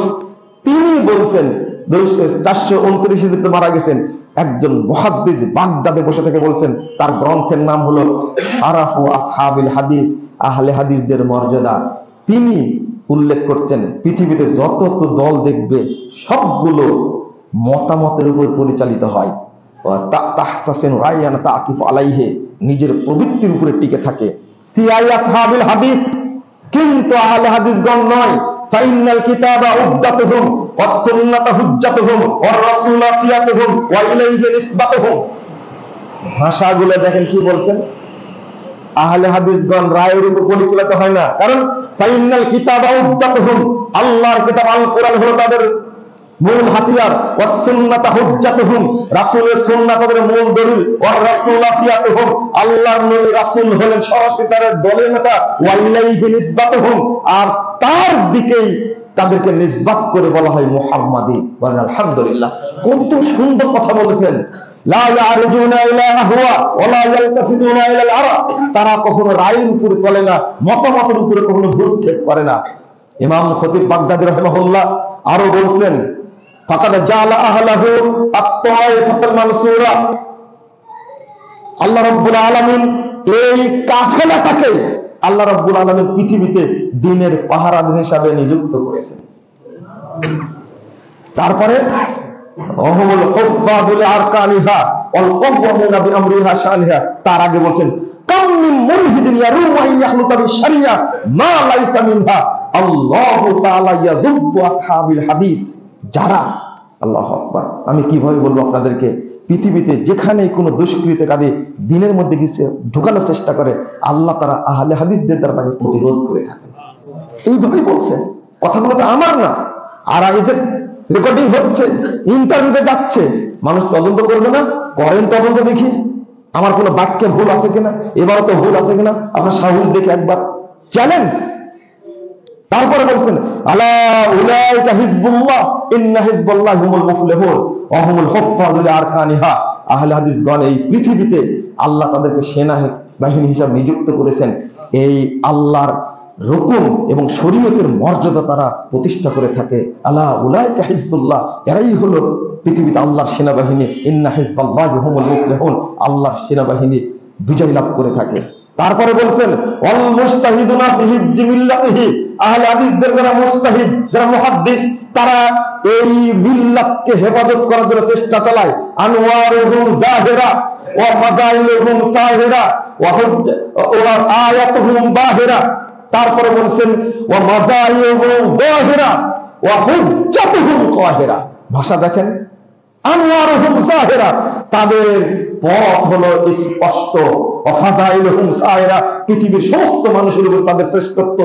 তিনি বলছেন 429 হিজরিতে মারা গেছেন। একজন মুহাদ্দিস বাগদাদে বসে থেকে বলছেন, তার গ্রন্থের নাম হলো আরাফু আসহাবিল হাদিস, আহলে হাদিসদের মর্যাদা। তিনি উল্লেখ করছেন পৃথিবীতে যত দল দেখবে সবগুলো মতামতের উপর পরিচালিত হয়, নিজের প্রবৃত্তির উপরে টিকে থাকে। সিআই আসহাবিল হাদিস, কিন্তু আহলে হাদিসগণ নয়। ফাইনাল কিতাবা উদ্দাতুহুম ওয়াস সুন্নাতু হুজ্জাতুহুম ওয়ার রাসূলু ফিয়াতুহুম ওয়া ইলাইহি নিসবাতুহুম। ভাষাগুলো দেখেন কি বলছেন, আহলে হাদিসগণ রায়ের উপর পরিচালিত হয় না। কারণ ফাইনাল কিতাবা উদ্দাতুহুম, আল্লাহর কিতাব আল কোরআন হলো তাদের মূল হাতিয়ার, ওয়াস সুন্নাতু হুজ্জাতুহুম, রাসূলের সুন্নাত তাদের মূল দলিল, ওয়ার রাসূলু ফিয়াতুহুম, আল্লাহর নবী রাসূল হলেন সরাসরি তাদের দলিল নেতা, ওয়া ইলাইহি নিসবাতুহুম, আর তার দিকেই তাদেরকে নিসবাত করে বলা হয় মুহাম্মাদি। বলেন আলহামদুলিল্লাহ। কত সুন্দর কথা বলেছেন। লা ইয়ারজুনা ইলা আহওয়া ওয়া লা ইয়ালতাফিতুনা ইলা আল-আরা, তারা কখনো রায়ের উপরে চলে না, মতামতের উপরে কখনো ভ্রুক্ষেপ করে না। ইমাম খতিব বাগদাদি রাহিমাহুল্লাহ আরো বলছেন, ফাকাদ জাআলা আহলাহু আত-তাওয়াইফাতুল মানসুরা, আল্লাহ রাব্বুল আলামিন এই কাফেলাটাকে আল্লাহ রাব্বুল আলামিন পৃথিবীতে দ্বীনের পাহারাদার হিসাবে নিযুক্ত করেছেন। তারপরে ওহুল হুফাযুল আরকানিহা ওয়াল কওয়ামুনা বিআমরিহা শানিহা, তার আগে বলেন কাম মিন মুলহিদিন ইয়ারুমু ইয়াখলুতা বিশরিয়া মা লাইসা মিনহা, আল্লাহু তাআলা ইয়াযুব্বু আসহাবিল হাদিস। যারা, আল্লাহু আকবার, আমি কিভাবে বলবো আপনাদেরকে, পৃথিবীতে যেখানেই কোনো দুষ্কৃতকারী দ্বীনের মধ্যে গিয়ে ঢোকানোর চেষ্টা করে, আল্লাহ তারা আহলে হাদিসদের দ্বারা তাকে প্রতিরোধ করে থাকেন। এইভাবেই বলছেন, কথাগুলো তো আমার না। আর এই যে রেকর্ডিং হচ্ছে, ইন্টারনেটে যাচ্ছে, মানুষ তদন্ত করবে না? করেন তদন্ত দেখি, আমার কোনো বাক্যে ভুল আছে কিনা, এবারও তো ভুল আছে কিনা আপনার সাহস দেখে একবার চ্যালেঞ্জ। তারপরে বলছেন আলা উলাইকা হিজবুল্লাহ ইন্না হিজবাল্লাহি হুমুল মুফলিহুন ওয়া হুমুল হুফাযুল আরকানিহা। আহলে হাদিসগণ এই পৃথিবীতে আল্লাহ তাদেরকে সেনা বাহিনী হিসাবে নিযুক্ত করেছেন, এই আল্লাহর রুকুন এবং শরীয়তের মর্যাদা তারা প্রতিষ্ঠা করে থাকে। আলা উলাইকা হিজবুল্লাহ, এরাই হলো পৃথিবীতে আল্লাহর সেনাবাহিনী। ইন্না হিজবাল্লাহি হুমুল মুফলিহুন, আল্লাহর সেনাবাহিনী বিজয় লাভ করে থাকে। তারপরে বলছেন ওয়াল মুস্তাহিদুনা ফি হিফজি মিল্লাতিহি, আহলে হাদিসদের যারা মুস্তাহিদ, যারা মুহাদ্দিস, তারা এই মিল্লাতকে হেফাজত করার জন্য চেষ্টা চালায়। আনওয়ারুহুম জাহিরা ওয়া ফাযাইলুহুম সাহিরা ওয়া আয়াতুহুম বাহিরা। তারপরে বলছেন ওয়া মাযাইলুহুম যাহিরা ওয়া হুজ্জাতুহুম কাহিরা। ভাষা দেখেন, আনওয়ারুহুম জাহিরা, তাদের পথ হলো স্পষ্ট, পৃথিবীর সমস্ত মানুষের উপর তাদের শ্রেষ্ঠত্ব,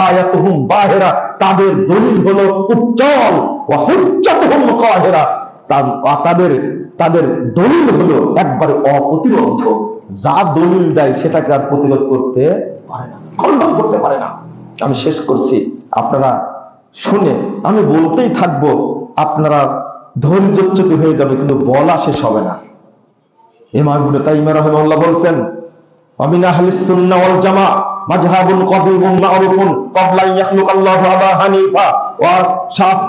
আয়াতুহুম বাহিরা, তাদের দলিল হলো উজ্জ্বল, হুজ্জাতুহুম কাহিরা, তাদের দলিল হলো একবারে অপ্রতিরোধ। যা দলিল দেয় সেটাকে আর প্রতিরোধ করতে পারে না, খণ্ডন করতে পারে না। আমি শেষ করছি, আপনারা শুনে আমি বলতেই থাকবো, আপনারা ধৈর্যচ্যুত হয়ে যাবে, কিন্তু বলা শেষ হবে না। ইমাম ইবনে তাইমিয়া রাহিমাহুল্লাহ বলছেন ওয়ামিন আহলিস সুন্নাহ ওয়াল জামাআহ মাযহাবুন কদীমুন মা'রুফুন ক্বাবলা আন ইয়াখলুকা আল্লাহু আবা হানিফা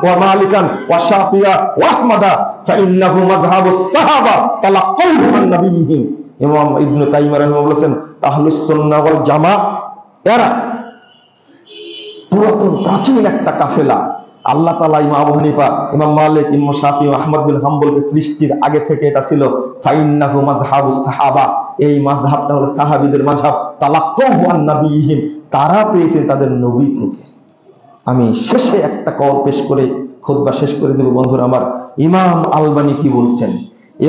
ওয়া মালিকান ওয়া শাফিয়া ওয়া আহমাদা ফাইন্নাহু মাযহাবুস সাহাবা তালাক্কাউহু আন নাবিয়্যিহিম। ইমাম ইবনে তাইমিয়া রাহিমাহুল্লাহ বলেছেন আহলুস সুন্নাহ ওয়াল জামাআহ এরা পুরাতন প্রাচীন একটা কাফেলা। আল্লাহ তাআলা ইমাম আবু হানিফা, ইমাম মালিক, ইমাম শাফি ও আহমদ বিন হাম্বলকে সৃষ্টির আগে থেকে এটা ছিল ফাইন্নাহু মাযহাবুস সাহাবা, এই মাযহাবটা হলো সাহাবীদের মাযহাব। তালাক্কাউহু আন নাবিয়্যিহিম, তারা পেয়েছেন তাদের নবী থেকে। আমি শেষে একটা কল পেশ করে খুতবা শেষ করে দেব বন্ধুরা আমার। ইমাম আলবানী কি বলছেন?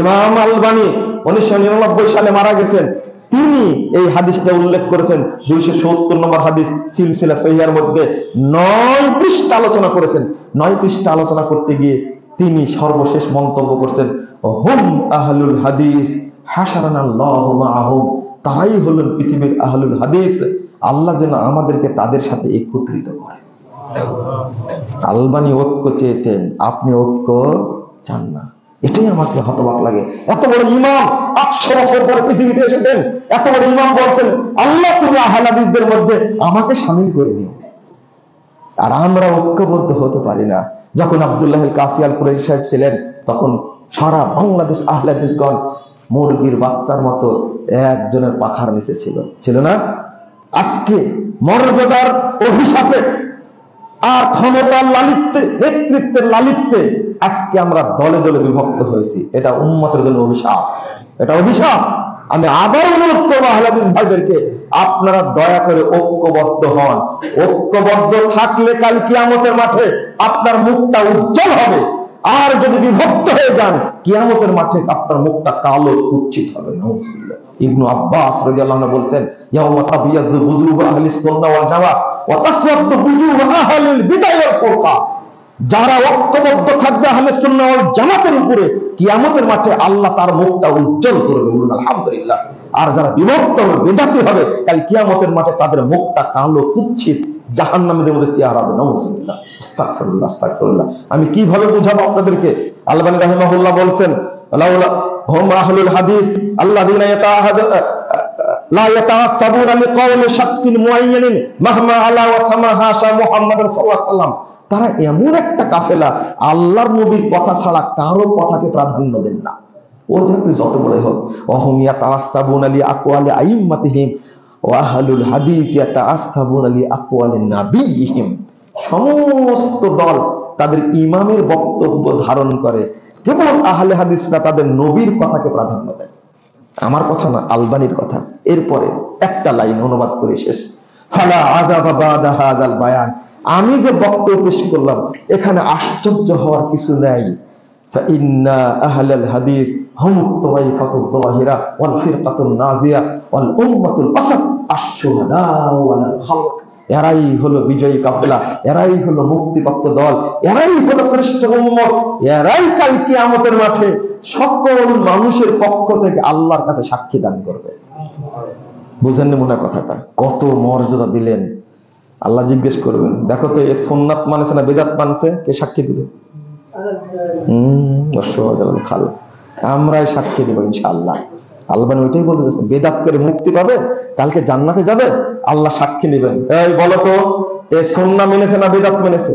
ইমাম আলবানী 1999 সালে মারা গেছেন। তিনি এই হাদিসটা উল্লেখ করেছেন 270 নম্বর হাদিস সিলসিলা সহিহার মধ্যে 9 পৃষ্ঠা আলোচনা করেছেন। 9 পৃষ্ঠা আলোচনা করতে গিয়ে তিনি সর্বশেষ মন্তব্য করেছেন হুম আহলুল হাদিস হাশারানাল্লাহু মাআহুম, তারাই হলেন পৃথিবীর আহলুল হাদিস, আল্লাহ যেন আমাদেরকে তাদের সাথে একত্রিত করে। আলবানী ঐক্য চেয়েছেন, আপনি ঐক্য চান না, এটাই আমাকে হতবাক লাগে। এত বড় ইমাম 800 বছর পরে পৃথিবীতে এসেছেন, এত বড় ইমাম বলছেন আল্লাহ তুমি আহলে হাদিসদের মধ্যে আমাকে শামিল করে নিও, আর আমরা ঐক্যবদ্ধ হতে পারি না। যখন আব্দুল্লাহ আল কাফি আল কুরাইশি সাহেব ছিলেন, তখন সারা বাংলাদেশ আহলে হাদিসগণ মুরগির বাচ্চার মতো একজনের পাখার নিচে ছিল না? আজকে মর্যাদার অভিশাপে আর ক্ষমতার লালিত্যে, নেতৃত্বের লালিত্যে আজকে আমরা দলে দলে বিভক্ত হয়েছি। এটা উম্মতের জন্য অভিশাপ, এটা অভিশাপ। আমি আবার অনুরোধ করবো আহলে হাদিস ভাইদেরকে, আপনারা দয়া করে ঐক্যবদ্ধ হন। ঐক্যবদ্ধ থাকলে কাল কিয়ামতের মাঠে আপনার মুখটা উজ্জ্বল হবে। আর যদি বিভক্ত হয়ে যান, কিয়ামতের মাঠে আপনার মুখটা কালো কুৎসিত হবে। নাউযুবিল্লাহ। ইবনু আব্বাস রাদিয়াল্লাহু আনহু বলেছেন ইয়াউমা তাবিয়াদু বুজুহু আহলিস সুন্নাহ ওয়াল জামাআহ ওয়া তাসওয়াদু বুজুহু আহলিল বিদআহ ওয়াল ফুরকা। যারা ঐক্যবদ্ধ থাকবে আহলে সুন্নাহ ওয়াল জামাতের উপরে, কিয়ামতের মাঠে আল্লাহ তার মুখটা উজ্জ্বল করবে, বলুন আলহামদুলিল্লাহ। আর যারা বিভক্ত হবে, বিদাতি হবে, কাল কিয়ামতের মাঠে তাদের মুখটা কালো কুৎসিত জাহান্নামের মধ্যে চেহারা হবে। নাউযুবিল্লাহ, আস্তাগফিরুল্লাহ, আস্তাগফিরুল্লাহ। আমি কিভাবে বুঝাবো আপনাদেরকে? আলবানী রাহিমাহুল্লাহ বলছেন লাউলা হুম আহলুল হাদিস আল্লাযিনা লা ইয়াতাআসসাবুনা লিকাওলি শাখসিন মুআয়্যানিন মাহমা আলা ওয়া সামাহা মুহাম্মাদুর সাল্লাল্লাহু আলাইহি ওয়াসাল্লাম, তারা এমন একটা কাফেলা আল্লাহর নবীর কথা ছাড়া কারো কথাকে প্রাধান্য দেন না। ও যেহেতু যত বড় হোক, ওয়াহুম ইয়াতাআসসাবুনা লি আকওয়ালি আইম্মাতিহিম ওয়া আহলুল হাদিস ইয়াতাআসসাবুনা লি আকওয়ালি নাবিয়্যিহিম। সমস্ত দল তাদের ইমামের বক্তব্য ধারণ করে, কেবল আহলে হাদিসরা তাদের নবীর কথাকে প্রাধান্য দেয়। আমার কথা না, আলবানীর কথা। এরপরে একটা লাইন অনুবাদ করে শেষ। ফালা আযাবা বাদা হাযাল বায়ান, আমি যে বক্তব্য পেশ করলাম এখানে আশ্চর্য হওয়ার কিছু নাই। ফাইন্না আহলাল হাদিস হুমুত তাওয়াইফাতুল যাহিরা ওয়াল ফিরকাতুন নাজিয়া ওয়াল উম্মাতুল আসাদ আশ-শুহাদা ওয়াল খালক। এরাই হলো বিজয়ী কাফেলা, এরাই হলো মুক্তিপ্রাপ্ত দল, এরাই হলো শ্রেষ্ঠ উম্মত, এরাই কাল কিয়ামতের মাঠে সকল মানুষের পক্ষ থেকে আল্লাহর কাছে সাক্ষী দান করবে। বুঝেননি মনে হয় কথাটা? কত মর্যাদা দিলেন। আল্লাহ জিজ্ঞেস করবেন, দেখো তো এ সুন্নাত মানছে না বেদাত মানছে, কে সাক্ষী দিবে? খাল আমরাই সাক্ষী দেব ইনশাআল্লাহ। আল্লাহ ওইটাই বলতে যাচ্ছেন, বেদাত করে মুক্তি পাবে, কালকে জান্নাতে যাবে, আল্লাহ সাক্ষী নেবেন। এই বলো তো এ সুন্নাহ মেনেছে না বেদাত মেনেছে?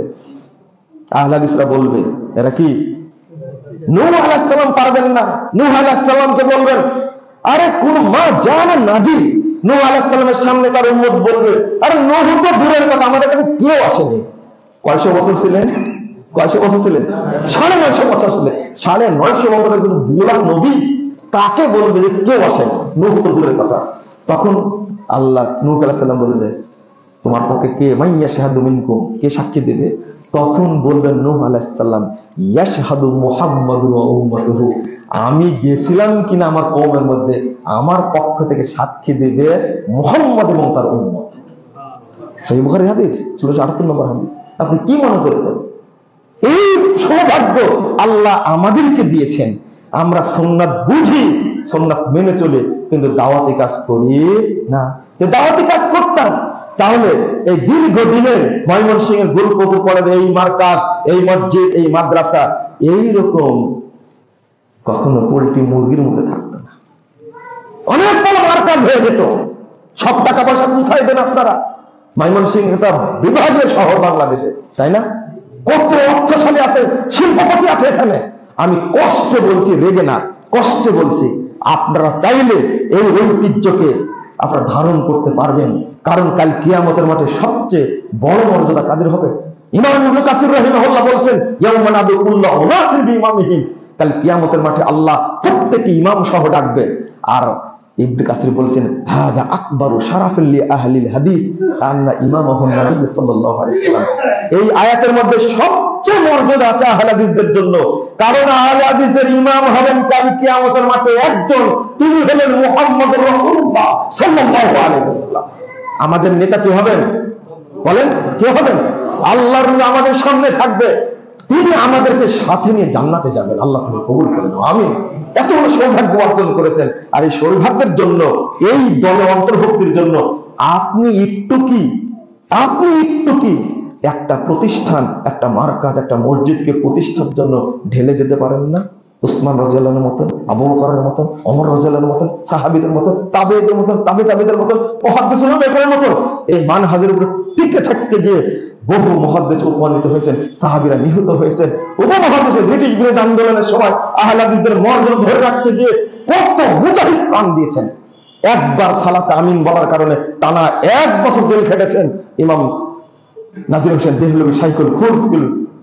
আহলে হাদিসরা বলবে এরা কি? নূহ আলাইহিস সালাম পারবেন না? নূহ আলাইহিস সালামকে বলবেন, আরে কোন মা জানে নাজিল। নূহ আলাইহিস সালামের সামনে তার উম্মত বলবে, আরে নূহ তো দূরের কথা, আমাদের কাছে কেউ আসেনি। কয়শো বছর ছিলেন? কয়শো বছর ছিলেন? 950 বছর ছিলেন। 950 বছরের একজন বুড়া নবী, তাকে বলবে যে কেউ আসেনি, নূহ তো দূরের কথা। তখন আল্লাহ নূহ আলাইহিস সালাম বলবে যে তোমার পক্ষে কে মাইয়াশহাদু মিনকুম, কে সাক্ষী দেবে? তখন বলবেন নূহ আলাইহিস সালাম, ইয়াশহাদু মুহাম্মাদুন ওয়া উম্মাতুহু, আমি গেছিলাম কিনা আমার কওমের মধ্যে, আমার পক্ষ থেকে সাক্ষী দেবে মুহাম্মদ এবং তার উম্মত। সহিহ বুখারী হাদিস 678 নম্বর হাদিস। আপনি কি মনে করেছেন? এই সৌভাগ্য আল্লাহ আমাদেরকে দিয়েছেন। আমরা সুন্নাত বুঝি, সুন্নাত মেনে চলে, কিন্তু দাওয়াতি কাজ করি না। যে দাওয়াতি কাজ করতাম, তাহলে এই দীর্ঘদিনের ময়মনসিংহের গুরুপুর কলেজ, এই মার্কাজ, এই মসজিদ, এই মাদ্রাসা এইরকম কখনো পোল্ট্রি মুরগির মধ্যে থাকতো না। অনেক বড় মার্কাজ হয়ে যেত। সব টাকা পয়সা কোথায় দেন আপনারা? ময়মনসিংহ একটা বিভাগীয় শহর বাংলাদেশে, তাই না? কত অর্থশালী আছে, শিল্পপতি আছে এখানে। আমি কষ্টে বলছি, রেগে না, কষ্টে বলছি, আপনারা চাইলে এই ঐতিহ্যকে আপনারা ধারণ করতে পারবেন। কারণ কাল কিয়ামতের মাঠে সবচেয়ে বড় মর্যাদা কাদের হবে? ইমাম ইবনে কাসির রাহিমাহুল্লাহ বলেন, ইয়াউমা নাদু কুল্লাহু নাসির বিইমামিহিম, কাল কিয়ামতের মাঠে আল্লাহ প্রত্যেককে ইমাম সহ ডাকবে। আর ইবনে কাসির বলেছেন, হাদা আকবারু শারাফুল লি আহলিল হাদিস আন্না ইমামাহুম নবী সাল্লাল্লাহু আলাইহি ওয়াসাল্লাম। এই আয়াতের মধ্যে সবচেয়ে মর্যাদা আছে আহলে হাদিসদের জন্য। কারণ আহলে হাদিসদের ইমাম হবেন কাল কিয়ামতের মাঠে একজন, তিনি হলেন মুহাম্মদুর রাসূলুল্লাহ সাল্লাল্লাহু আলাইহি ওয়াসাল্লাম। আমাদের নেতা কি হবেন? বলেন, কে হবেন? আল্লাহর নূর আমাদের সামনে থাকবে, তিনি আমাদেরকে সাথে নিয়ে জান্নাতে যাবেন। আল্লাহ তুমি কবুল করে নাও, আমিন। এত বড় সৌভাগ্য অর্জন করেছেন। আর এই সৌভাগ্যের জন্য, এই দলে অন্তর্ভুক্তির জন্য আপনি একটু কি একটা প্রতিষ্ঠান, একটা মার্কাজ, একটা মসজিদকে প্রতিষ্ঠার জন্য ঢেলে দিতে পারেন না? উসমান রাদিয়াল্লাহু আনহুর মতন, আবু বকরের মতন, ওমর রাদিয়াল্লাহু আনহুর মতন, সাহাবীদের মতন, তাবেঈদের মতন, তাবেঈদের মতন, মুহাদ্দিসুল উম্মাহের মতন এই মানহাজের উপরে টিকে থাকতে গিয়ে বহু মুহাদ্দিস উপনীত হয়েছেন, সাহাবীরা নিহত হয়েছেন। উপমহাদেশে ব্রিটিশ বিরোধী আন্দোলনের সময় আহলে হাদিসদের মর্যাদা ধরে রাখতে গিয়ে কত মুজাহিদ প্রাণ দিয়েছেন। একবার সালাতে আমিন বলার কারণে টানা 1 বছর জেল খেটেছেন ইমাম নাজির হোসেন দেহলভী, শাইখুল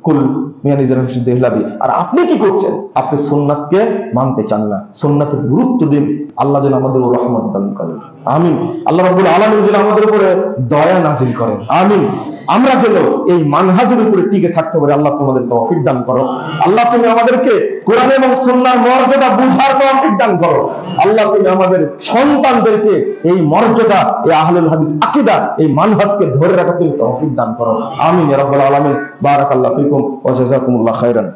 কুল মিয়া নাজির হোসেন দেহলভী। আর আপনি কি করছেন? আপনি সুন্নাতকে মানতে চান না। সুন্নাতের গুরুত্ব দিন। আল্লাহ যেন আমাদের রহমত দান করেন, আমিন। আল্লাহ রাব্বুল আলামিন যেন আমাদের উপরে দয়া নাযিল করেন, আমিন। আমরা যেন এই মানহাজের উপরে টিকে থাকতে পারি। আল্লাহ তোমাদের তৌফিক দান করো। আল্লাহ তুমি আমাদেরকে কোরআন এবং সুন্নাহর মর্যাদা বুঝার তৌফিক দান করো। আল্লাহ তুমি আমাদের সন্তানদেরকে এই মর্যাদা, এই আহলুল হাদিস আকীদা, এই মানহাজকে ধরে রাখা তুমি তৌফিক দান করো, আমিন ইয়া রাব্বাল আলামিন। বারাকাল্লাহু ফিকুম ওয়া জাযাকুমুল্লাহু খাইরান।